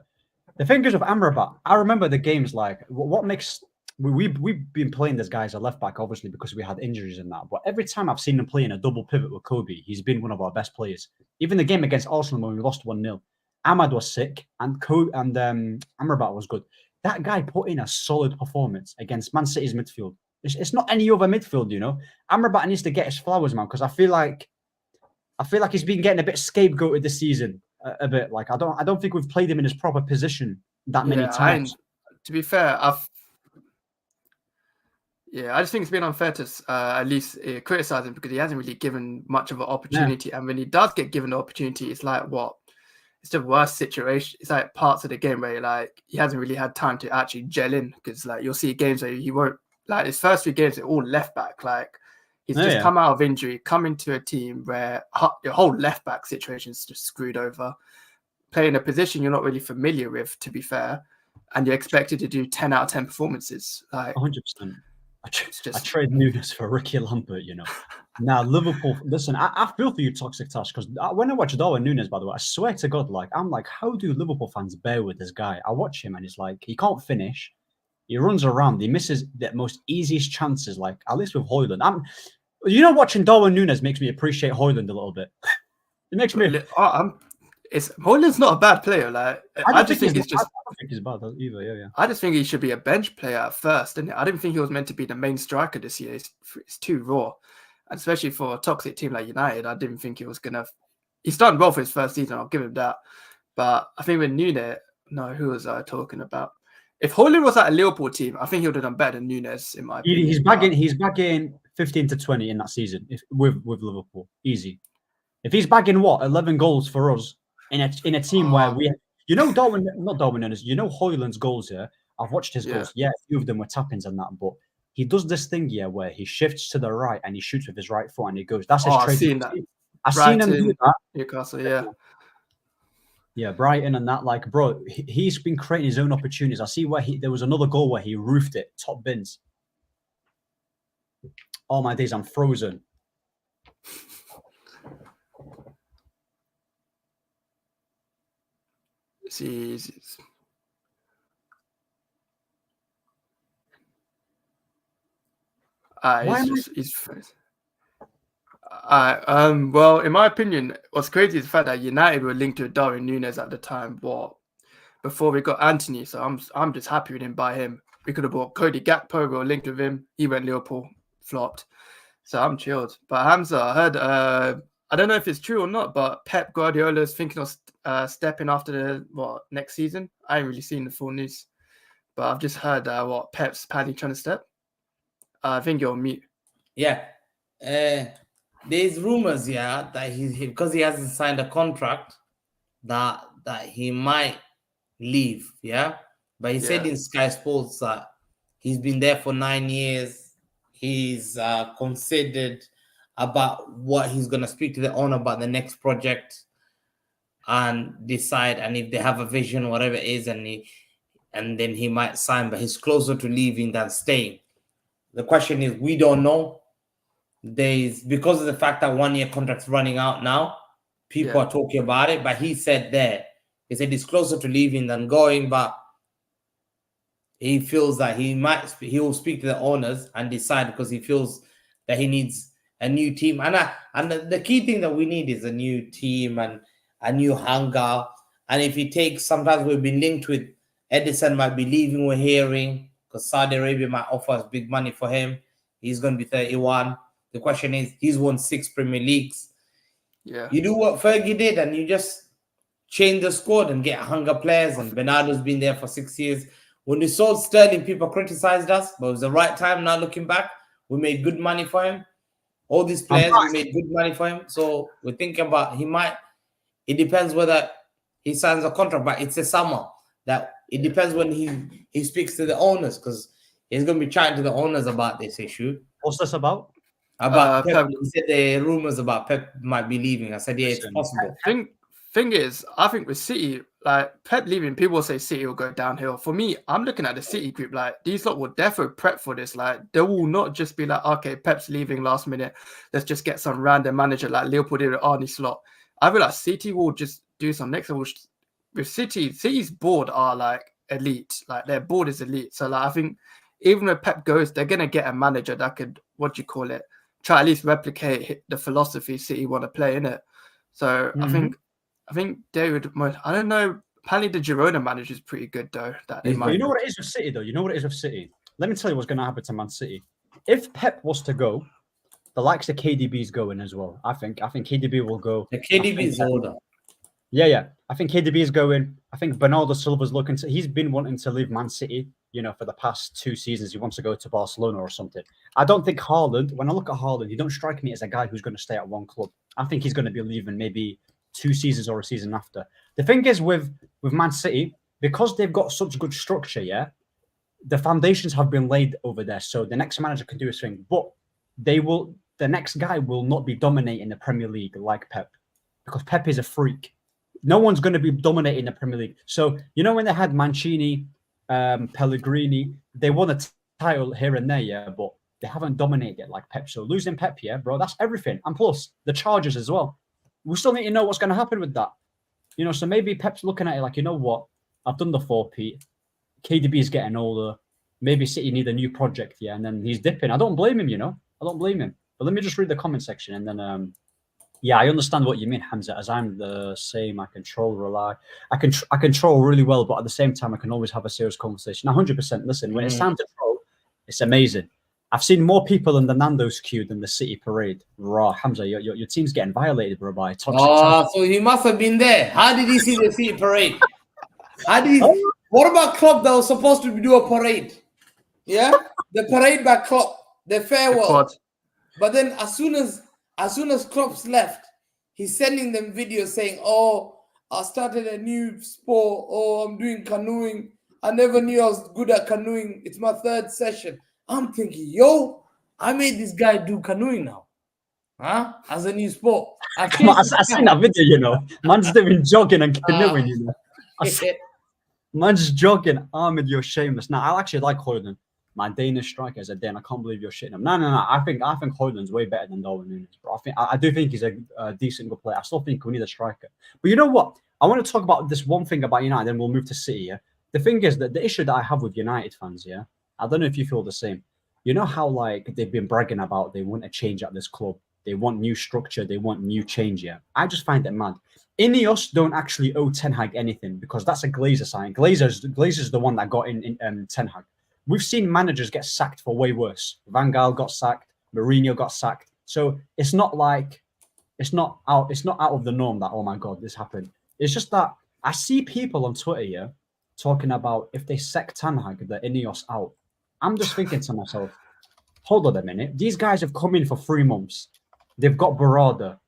The thing is with Amrabat, I remember the games like what makes we've been playing this guy as a left back, obviously, because we had injuries and that. But every time I've seen him play in a double pivot with Kobe, he's been one of our best players. Even the game against Arsenal when we lost 1-0, Ahmad was sick and Amrabat was good. That guy put in a solid performance against Man City's midfield. It's not any other midfield, Amrabat needs to get his flowers, man, because I feel like he's been getting a bit scapegoated this season. A bit like I don't think we've played him in his proper position that many times. To be fair, I just think it's been unfair to at least criticize him, because he hasn't really given much of an opportunity. And when he does get given the opportunity, it's like what? It's the worst situation. It's like parts of the game where he hasn't really had time to actually gel in, because like you'll see games where he won't like his first 3 games, they're all left back. Like he's just come out of injury, come into a team where your whole left back situation is just screwed over. Playing a position you're not really familiar with, to be fair, and you're expected to do 10 out of 10 performances. Like 100%. I trade Nunes for Ricky Lambert, you know. Now, Liverpool, listen, I feel for you, Toxic Tash, because when I watch Darwin Nunes, by the way, I swear to God, like, I'm like, how do Liverpool fans bear with this guy? I watch him and it's like, he can't finish. He runs around. He misses the most easiest chances, like, at least with Højlund. Watching Darwin Nunes makes me appreciate Højlund a little bit. It makes me... Højlund's not a bad player. Like I don't think he's bad either. Yeah. I just think he should be a bench player at first. And I didn't think he was meant to be the main striker this year. It's too raw, and especially for a toxic team like United. I didn't think he was gonna. He's done well for his first season. I'll give him that. But I think with Nunes, no, who was I talking about? If Højlund was at a Liverpool team, I think he would have done better than Nunes in my opinion. He's bagging 15 to 20 in that season with Liverpool, easy. If he's bagging 11 goals for us. In a team where not Darwin Nunes, Højlund's goals here. I've watched his goals. Yeah, a few of them were tap-ins and that, but he does this thing here where he shifts to the right and he shoots with his right foot and he goes. That's his trade. I've seen that. I've seen him do that. Newcastle, yeah. Yeah, Brighton and that, like, bro, he's been creating his own opportunities. I see where there was another goal where he roofed it, top bins. All my days, I'm frozen. Jesus. Well, in my opinion, what's crazy is the fact that United were linked to Darwin Nunes at the time, before we got Anthony. So I'm just happy we didn't buy him. We could have bought Cody Gakpo, we were linked with him. He went Liverpool, flopped. So I'm chilled. But Hamza, I heard, I don't know if it's true or not, but Pep Guardiola is thinking of stepping after next season. I ain't really seen the full news, but I've just heard Pep's apparently trying to step. I think you're on mute. Yeah. There's rumors, that he because he hasn't signed a contract, that he might leave, But he said in Sky Sports that he's been there for 9 years. He's considered about what he's going to speak to the owner about the next project and decide, and if they have a vision, whatever it is, and then he might sign, but he's closer to leaving than staying. The question is, we don't know. Because of the fact that 1 year contract's running out now, people are talking about it, but he said he's closer to leaving than going, but he feels that he will speak to the owners and decide, because he feels that he needs a new team. And the key thing that we need is a new team and a new hunger. And if he takes, sometimes we've been linked with Edison might be leaving, we're hearing, because Saudi Arabia might offer us big money for him. He's going to be 31. The question is, he's won 6 Premier Leagues. Yeah. You do what Fergie did and you just change the squad and get hunger players. And Bernardo's been there for 6 years. When we sold Sterling, people criticized us, but it was the right time. Now looking back, we made good money for him. All these players, we made good money for him. So we're thinking about it depends whether he signs a contract, but it's a summer. That it depends when he speaks to the owners, because he's going to be chatting to the owners about this issue. What's this about? About Pep. He said the rumors about Pep might be leaving. I said, yeah, it's possible. Thing is, I think with City, like Pep leaving, people say City will go downhill. For me, I'm looking at the City group. Like these lot will definitely prep for this. Like they will not just be like, okay, Pep's leaving last minute. Let's just get some random manager like Liverpool did with Arne Slot. I feel like City will just do some next level. With City's board are like elite. Like their board is elite. So like I think even when Pep goes, they're gonna get a manager that could, try at least replicate the philosophy City want to play in it. So I think David, I don't know. Apparently, the Girona manager is pretty good, though. You know what it is with City, though? You know what it is with City? Let me tell you what's going to happen to Man City. If Pep was to go, the likes of KDB's going as well. I think KDB will go. The KDB is older. Yeah. I think KDB is going. I think Bernardo Silva's looking to. He's been wanting to leave Man City, for the past 2 seasons. He wants to go to Barcelona or something. I don't think Haaland, when I look at Haaland, he don't strike me as a guy who's going to stay at one club. I think he's going to be leaving maybe 2 seasons or a season after. The thing is with Man City, because they've got such good structure, the foundations have been laid over there, so the next manager can do his thing. But the next guy will not be dominating the Premier League like Pep, because Pep is a freak. No one's going to be dominating the Premier League. So when they had Mancini, Pellegrini, they won a title here and there, yeah, but they haven't dominated like Pep. So losing Pep, yeah, bro, that's everything. And plus the charges as well. We still need to know what's going to happen with that. So maybe Pep's looking at it like, you know what? I've done the 4-peat. KDB is getting older. Maybe City need a new project, yeah, and then he's dipping. I don't blame him, I don't blame him. But let me just read the comment section, and then, yeah, I understand what you mean, Hamza. As I'm the same, I control I control really well, but at the same time, I can always have a serious conversation. 100%. Listen, when it's time to troll, it's amazing. I've seen more people in the Nando's queue than the City parade. Raw, Hamza, your team's getting violated, bro, by toxic. So he must have been there. How did he see the City parade? What about Klopp that was supposed to do a parade? Yeah, the parade by Klopp, the farewell. But then as soon as Klopp's left, he's sending them videos saying, "Oh, I started a new sport. Oh, I'm doing canoeing. I never knew I was good at canoeing. It's my 3rd session." I'm thinking, yo, I made this guy do canoeing now, as a new sport. I've seen that video, man's doing jogging and canoeing, man's jogging. Ahmed, you're shameless. Now, I actually like Højlund. My Danish striker is a Dan. I can't believe you're shitting him. No. I think Højlund's way better than Darwin Núñez, bro. I do think he's a decent good player. I still think we need a striker. But you know what? I want to talk about this one thing about United, then we'll move to City. Yeah? The thing is that the issue that I have with United fans, yeah, I don't know if you feel the same. You know how like they've been bragging about they want a change at this club. They want new structure. They want new change. Yeah, I just find it mad. Ineos don't actually owe Ten Hag anything because that's a Glazer sign. Glazer's the one that got in Ten Hag. We've seen managers get sacked for way worse. Van Gaal got sacked. Mourinho got sacked. So it's not out of the norm that, oh my God, this happened. It's just that I see people on Twitter here talking about if they sack Ten Hag, the Ineos out. I'm just thinking to myself, hold on a minute. These guys have come in for 3 months. They've got Barada,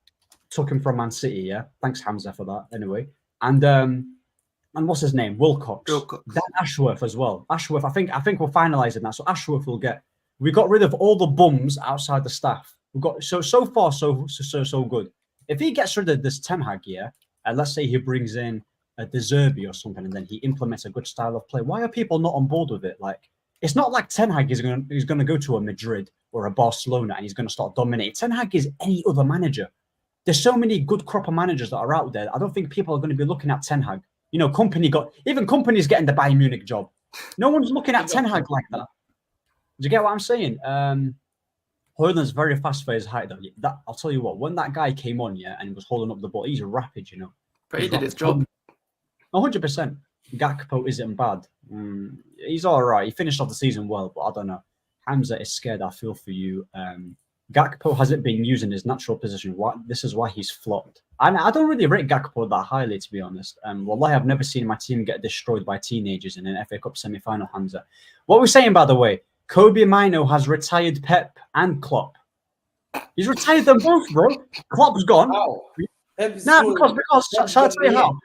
took him from Man City, yeah? Thanks, Hamza, for that, anyway. And what's his name? Wilcox. Dan Ashworth as well. Ashworth, I think we're finalising that. So Ashworth will get... We got rid of all the bums outside the staff. We've got so far, so good. If he gets rid of this Ten Hag, yeah, and let's say he brings in a De Zerbi or something, and then he implements a good style of play, why are people not on board with it? Like, it's not like Ten Hag is going to go to a Madrid or a Barcelona and he's going to start dominating. Ten Hag is any other manager. There's so many good crop of managers that are out there. I don't think people are going to be looking at Ten Hag. Company's getting the Bayern Munich job. No one's looking at Ten Hag like that. Do you get what I'm saying? Højlund's very fast for his height, though. I'll tell you what, when that guy came on, yeah, and he was holding up the ball, he's rapid, But he did his job. 100%. Gakpo isn't bad. He's all right. He finished off the season well, but I don't know. Hamza is scared. I feel for you. Gakpo hasn't been using his natural position. This is why he's flopped. And I don't really rate Gakpo that highly, to be honest. Wallahi, I've never seen my team get destroyed by teenagers in an FA Cup semi-final, Hamza. What we're saying, by the way, Kobe Mino has retired Pep and Klopp. He's retired them both, bro. Klopp's gone. Oh. Because shall I tell you how?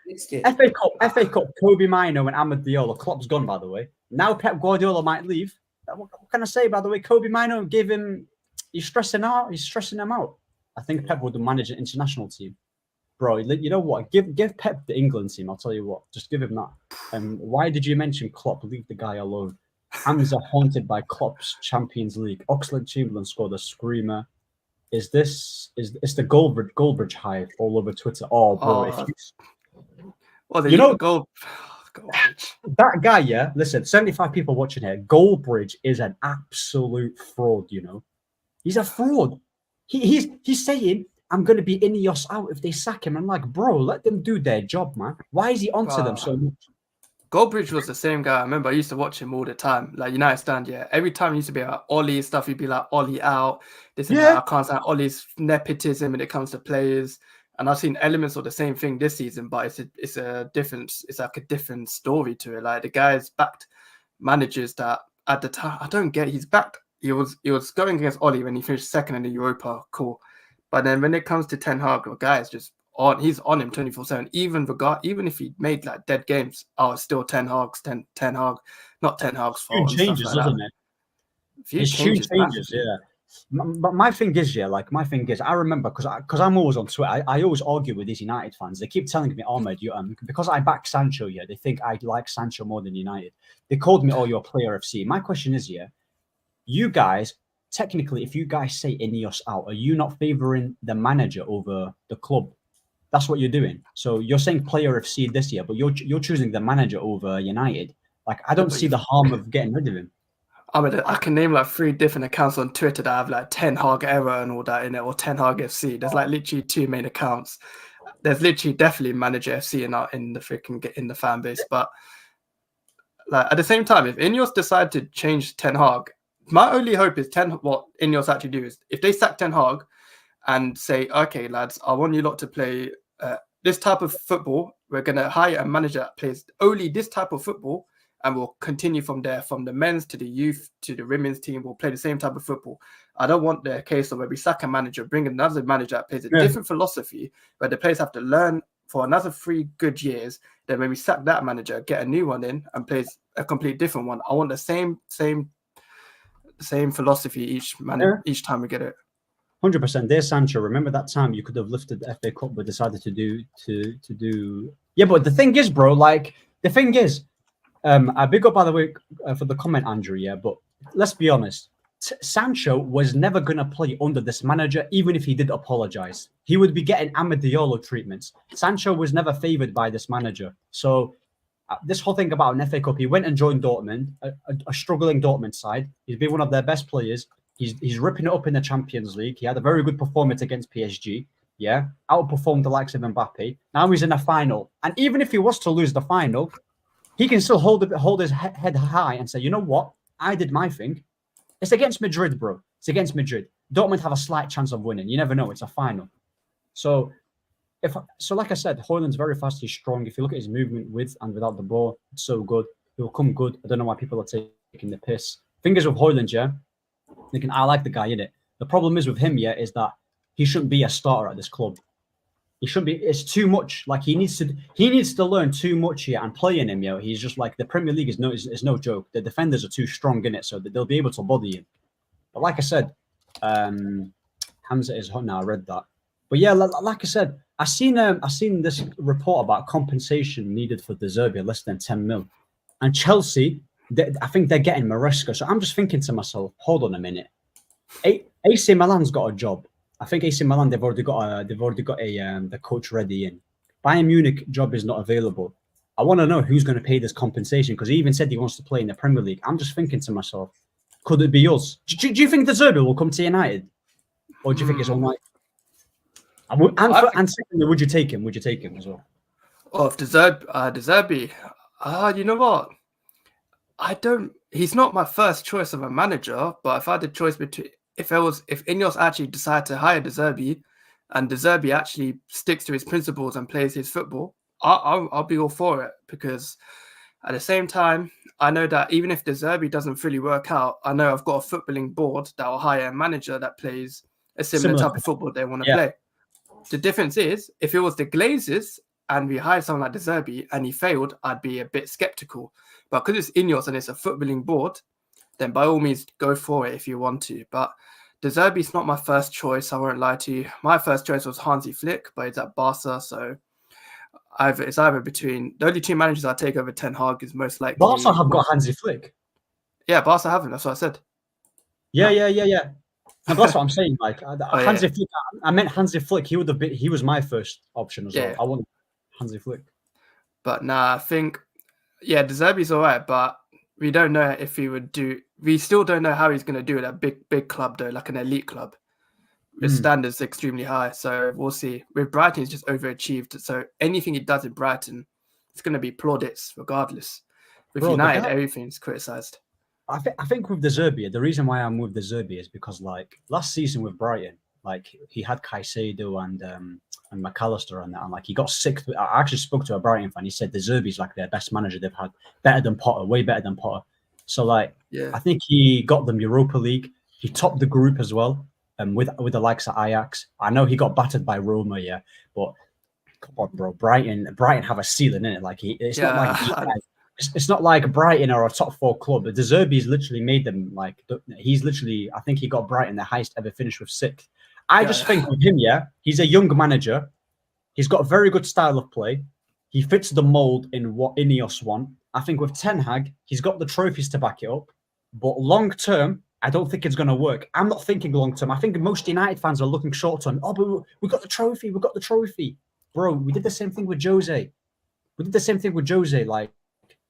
FA Cup, Kobe Mino and Ahmed Diallo. Klopp's gone, by the way. Now Pep Guardiola might leave. What can I say, by the way? Kobe Mino gave him... He's stressing him out. I think Pep would manage an international team. Bro, you know what? Give Pep the England team. I'll tell you what. Just give him that. Why did you mention Klopp? Leave the guy alone. Hamza haunted by Klopp's Champions League. Oxlade-Chamberlain scored a screamer. Is the Goldbridge hive all over Twitter? Oh, bro. Goldbridge. That guy, yeah. Listen, 75 people watching here. Goldbridge is an absolute fraud. He's a fraud. He's saying, I'm going to be Ineos out if they sack him. I'm like, bro, let them do their job, man. Why is he onto them so much? Goldbridge was the same guy. I remember I used to watch him all the time. Like United stand, yeah. Every time he used to be like Ollie stuff, he'd be like Ollie out. This and that. I can't stand Ollie's nepotism when it comes to players. And I've seen elements of the same thing this season, but it's like a different story to it. Like the guy's backed managers that at the time I don't get. He's backed. He was going against Ollie when he finished second in the Europa. Cool. But then when it comes to Ten Hag, the guy is just he's on him 24/7. Even if he made like dead games, it's still Ten Hag's not Ten Hag's fault. Tune changes, and stuff like doesn't that. it? A few His tune changes, massively. yeah. But my thing is, I remember because I'm always on Twitter. I always argue with these United fans. They keep telling me, Ahmed, because I back Sancho, yeah, they think I like Sancho more than United. They called me, you're a player FC. My question is, yeah, you guys, technically, if you guys say Ineos out, are you not favouring the manager over the club? That's what you're doing. So you're saying player FC this year, but you're choosing the manager over United. Like, I don't see the harm of getting rid of him. I can name like 3 different accounts on Twitter that have like Ten Hag error and all that in it, or Ten Hag FC. There's like literally 2 main accounts. There's literally definitely Manager FC in the fan base. But like at the same time, if Ineos decide to change Ten Hag, my only hope is what Ineos actually do is if they sack Ten Hag and say, okay, lads, I want you lot to play this type of football. We're gonna hire a manager that plays only this type of football. And we'll continue from there, from the men's to the youth to the women's team. We'll play the same type of football. I don't want the case of where we sack a manager, bring another manager that plays a different philosophy, where the players have to learn for another 3 good years. Then when we sack that manager, get a new one in and plays a complete different one. I want the same philosophy each time we get it. 100%. There's Sancho. Remember that time you could have lifted the FA Cup, but decided to do. Yeah, but the thing is, bro. I big up, by the way, for the comment, Andrew, yeah, but let's be honest. Sancho was never going to play under this manager, even if he did apologize. He would be getting Amendola treatments. Sancho was never favoured by this manager. So this whole thing about an FA Cup, he went and joined Dortmund, a struggling Dortmund side. He's been one of their best players. He's ripping it up in the Champions League. He had a very good performance against PSG. Yeah, outperformed the likes of Mbappe. Now he's in a final. And even if he was to lose the final, he can still hold his head high and say, you know what? I did my thing. It's against Madrid, bro. It's against Madrid. Dortmund have a slight chance of winning. You never know. It's a final. So, like I said, Højlund's very fast. He's strong. If you look at his movement with and without the ball, it's so good. He'll come good. I don't know why people are taking the piss. Fingers with Højlund, yeah. Thinking, I like the guy, innit? The problem is with him, yeah, is that he shouldn't be a starter at this club. He shouldn't be. It's too much. Like he needs to learn too much here and play in him. You know, he's just like the Premier League is no joke. The defenders are too strong in it, so that they'll be able to body him. But like I said, Hamza is hot now. I read that. But yeah, like I said, I seen this report about compensation needed for De Zerbi less than 10 mil, and Chelsea. I think they're getting Maresca. So I'm just thinking to myself, hold on a minute. AC Milan's got a job. I think AC Milan they've already got the coach ready in. Bayern Munich job is not available. I want to know who's going to pay this compensation because he even said he wants to play in the Premier League. I'm just thinking to myself, could it be us? Do you think De Zerbi will come to United, or do you think it's all right? And secondly, would you take him? Would you take him as well? Oh, if De Zerbi, you know what? I don't. He's not my first choice of a manager, but if I had the choice between. If Ineos actually decide to hire De Zerbi and De Zerbi actually sticks to his principles and plays his football, I'll be all for it because at the same time, I know that even if De Zerbi doesn't fully work out, I know I've got a footballing board that will hire a manager that plays a similar type of football they want to play. The difference is if it was the Glazers and we hired someone like De Zerbi and he failed, I'd be a bit skeptical. But because it's Ineos and it's a footballing board, then by all means go for it if you want to. But De Zerbi's not my first choice, I won't lie to you. My first choice was Hansi Flick, but it's at Barca, so it's either between... The only 2 managers I take over Ten Hag is most likely... Barca have got Hansi Flick. Yeah, Barca haven't, that's what I said. Yeah. No, that's what I'm saying. Like Hansi Flick, I meant Hansi Flick. He was my first option as well. I wanted Hansi Flick. But nah, I think... Yeah, De Zerbi's all right, but... We don't know if he would do. We still don't know how he's going to do it at a big club though, like an elite club. His standards extremely high, so we'll see. With Brighton, he's just overachieved. So anything he does in Brighton, it's going to be plaudits regardless. With United, everything's criticised. I think with De Zerbi, the reason why I'm with De Zerbi is because like last season with Brighton, like he had Caicedo and McAllister on that, and like he got sick. I actually spoke to a Brighton fan. He said De Zerbi's like their best manager they've had, better than Potter, way better than Potter. So like, I think he got them Europa League. He topped the group as well, with the likes of Ajax. I know he got battered by Roma, but come on, bro. Brighton have a ceiling in it. Like it's not like Yeah. it's not like Brighton are a top 4 club. De Zerbi's literally made them like he's literally. I think he got Brighton the highest ever finish with 6th. I just think with him, he's a young manager. He's got a very good style of play. He fits the mold in what Ineos want. I think with Ten Hag, he's got the trophies to back it up. But long term, I don't think it's going to work. I'm not thinking long term. I think most United fans are looking short term. Oh, but we got the trophy. We got the trophy. Bro, we did the same thing with Jose. Like,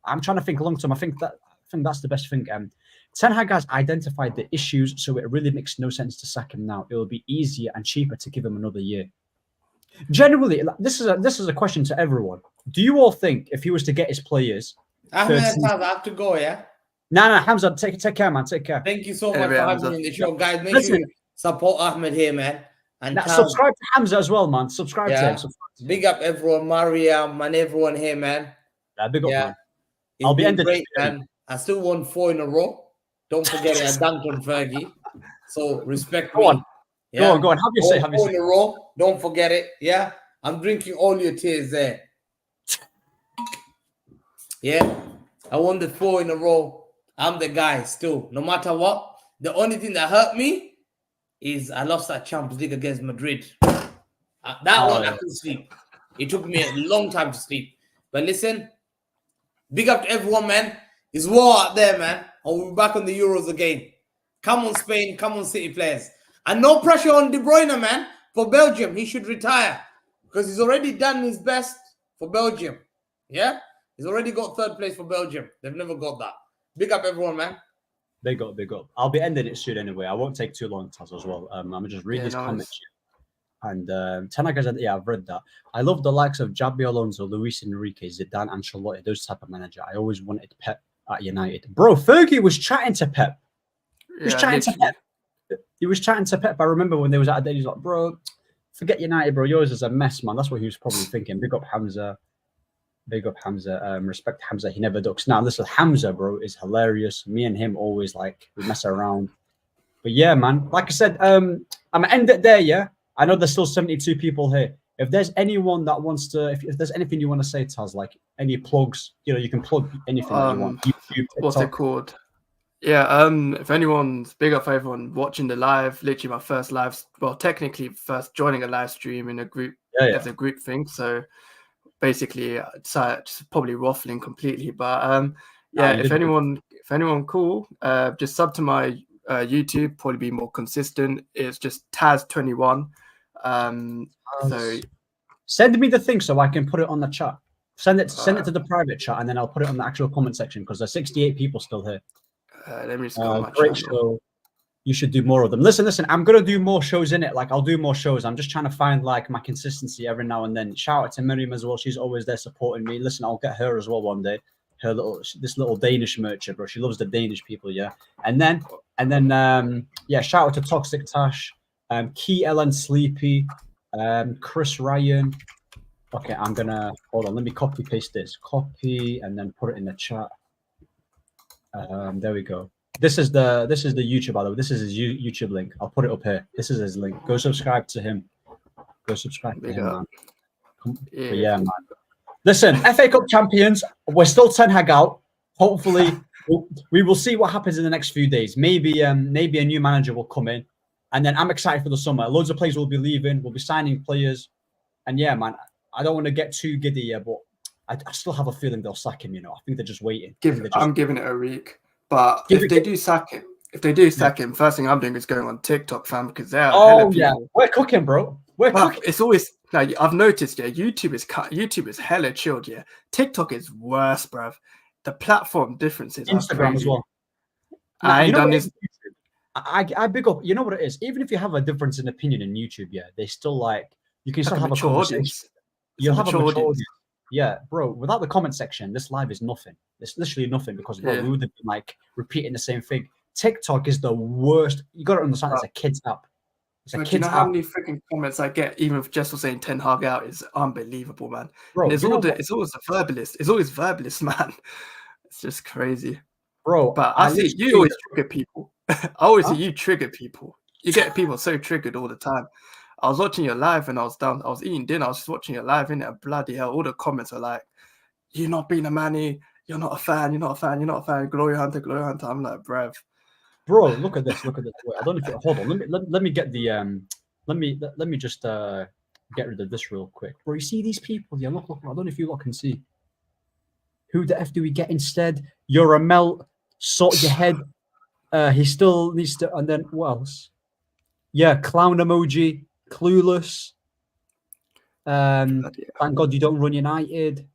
I'm trying to think long term. I think that's the best thing. Ten Hag has identified the issues, so it really makes no sense to sack him now. It will be easier and cheaper to give him another year. Generally, this is a question to everyone. Do you all think if he was to get his players, I have to go, yeah? Nah, Hamza, take care, man. Take care. Thank you so much for having me in the show, guys. Make sure you support Ahmed here, man. And subscribe to Hamza as well, man. Subscribe to him. Big up everyone, Mariam, and everyone here, man. Big up, man. I'll be ending great, man. I still won 4 in a row. Don't forget it. I dunked on Fergie. So respect me. Go on. Have your say. Have your say. 4 in a row. Don't forget it. Yeah. I'm drinking all your tears there. Yeah. I won the 4 in a row. I'm the guy still. No matter what. The only thing that hurt me is I lost that Champions League against Madrid. I couldn't sleep. It took me a long time to sleep. But listen, big up to everyone, man. It's war out there, man. And we'll be back on the Euros again. Come on, Spain. Come on, City players. And no pressure on De Bruyne, man. For Belgium, he should retire. Because he's already done his best for Belgium. Yeah? He's already got 3rd place for Belgium. They've never got that. Big up, everyone, man. Big up. I'll be ending it soon anyway. I won't take too long, Taz, as well. I'm going to just read his comments here. And Ten Hag said, I've read that. I love the likes of Xabi Alonso, Luis Enrique, Zidane, Ancelotti, those type of manager. I always wanted Pep at United. Bro, Fergie was chatting to Pep. He was chatting to Pep. I remember when they was at a day, he's like, bro, forget United, bro. Yours is a mess, man. That's what he was probably thinking. Big up Hamza. Respect Hamza. He never ducks. Now, listen, Hamza, bro, is hilarious. Me and him always, like, we mess around. But yeah, man, like I said, I'm going to end it there, yeah? I know there's still 72 people here. If there's anyone that wants to, if there's anything you want to say, Taz, like any plugs, you can plug anything that you want. YouTube, what's it called? Yeah, if anyone's big up for everyone watching the live, literally my first live, well, technically first joining a live stream in a group, as a group thing. So basically, it's probably waffling completely, but if anyone cool, just sub to my YouTube, probably be more consistent. It's just Taz21. So send me the thing so I can put it on the chat. Send it to the private chat, and then I'll put it on the actual comment section because there's 68 people still here. Let me just go on my great channel. show. You should do more of them. Listen. I'm gonna do more shows in it. Like I'll do more shows. I'm just trying to find like my consistency every now and then. Shout out to Miriam as well. She's always there supporting me. Listen, I'll get her as well one day. This little Danish merchant, bro. She loves the Danish people, yeah. And then shout out to Toxic Tash, Key Ellen Sleepy, Chris Ryan. Okay, I'm gonna hold on. Let me copy paste this. Copy and then put it in the chat. There we go. This is the YouTube, by the way. This is his YouTube link. I'll put it up here. This is his link. Go subscribe to him. Man. Yeah, man. Listen, FA Cup champions. We're still Ten Hag out. Hopefully, we will see what happens in the next few days. Maybe a new manager will come in, and then I'm excited for the summer. Loads of players will be leaving. We'll be signing players, and yeah, man. I don't want to get too giddy here, but I still have a feeling they'll sack him. I think they're just waiting. I'm giving it a week. But if they do sack him, first thing I'm doing is going on TikTok, fam, because they're we're cooking, bro. Cooking. It's always like I've noticed, YouTube is hella chilled, yeah. TikTok is worse, bruv. The platform differences. Instagram as well. I ain't done this. I big up. You know what it is? Even if you have a difference in opinion in YouTube, yeah, they still like you can still have a conversation. You'll have a mature audience. Yeah, bro, without the comment section, this live is nothing. It's literally nothing because we would have been like repeating the same thing. TikTok is the worst. You got to understand, it's a kid's app. Do you know how many freaking comments I get, even if just for saying Ten Hag out, is unbelievable, man. Bro, it's always a verbalist. It's always verbalist, man. It's just crazy. Bro, but I see you always trigger people. I always see you trigger people. You get people so triggered all the time. I was watching your live and I was eating dinner. I was just watching your live in it. Bloody hell! All the comments are like, "You're not being a Manny. You're not a fan. You're not a fan. You're not a fan. Glory hunter, glory hunter." I'm like, bruv. Bro, look at this. Look at this. Wait, I don't know if hold on. Let me get the let me just get rid of this real quick. Bro, you see these people? Yeah, look. I don't know if you lot can see. Who the F do we get instead? You're a melt. Sort your head. He still needs to. And then what else? Yeah, clown emoji. Clueless. Thank God you don't run United.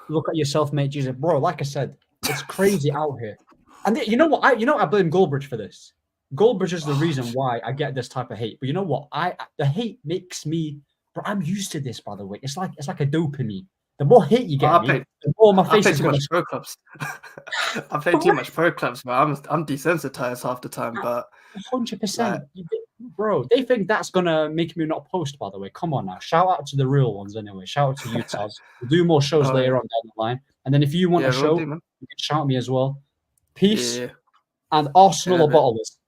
Look at yourself, mate. Jesus, bro. Like I said, it's crazy out here. And you know what? I blame Goldbridge for this. Goldbridge is the reason why I get this type of hate. But you know what? The hate makes me. Bro, I'm used to this. By the way, it's like a dopamine. The more hate you get me, the more my face is going to. Pro clubs. I play too much pro clubs, man. I'm desensitized half the time, but 100%, bro. They think that's gonna make me not post. By the way, come on now. Shout out to the real ones anyway. Shout out to you, Taz. We'll do more shows later on down the line. And then if you want a show, you can shout me as well. Peace. And Arsenal are bottlers.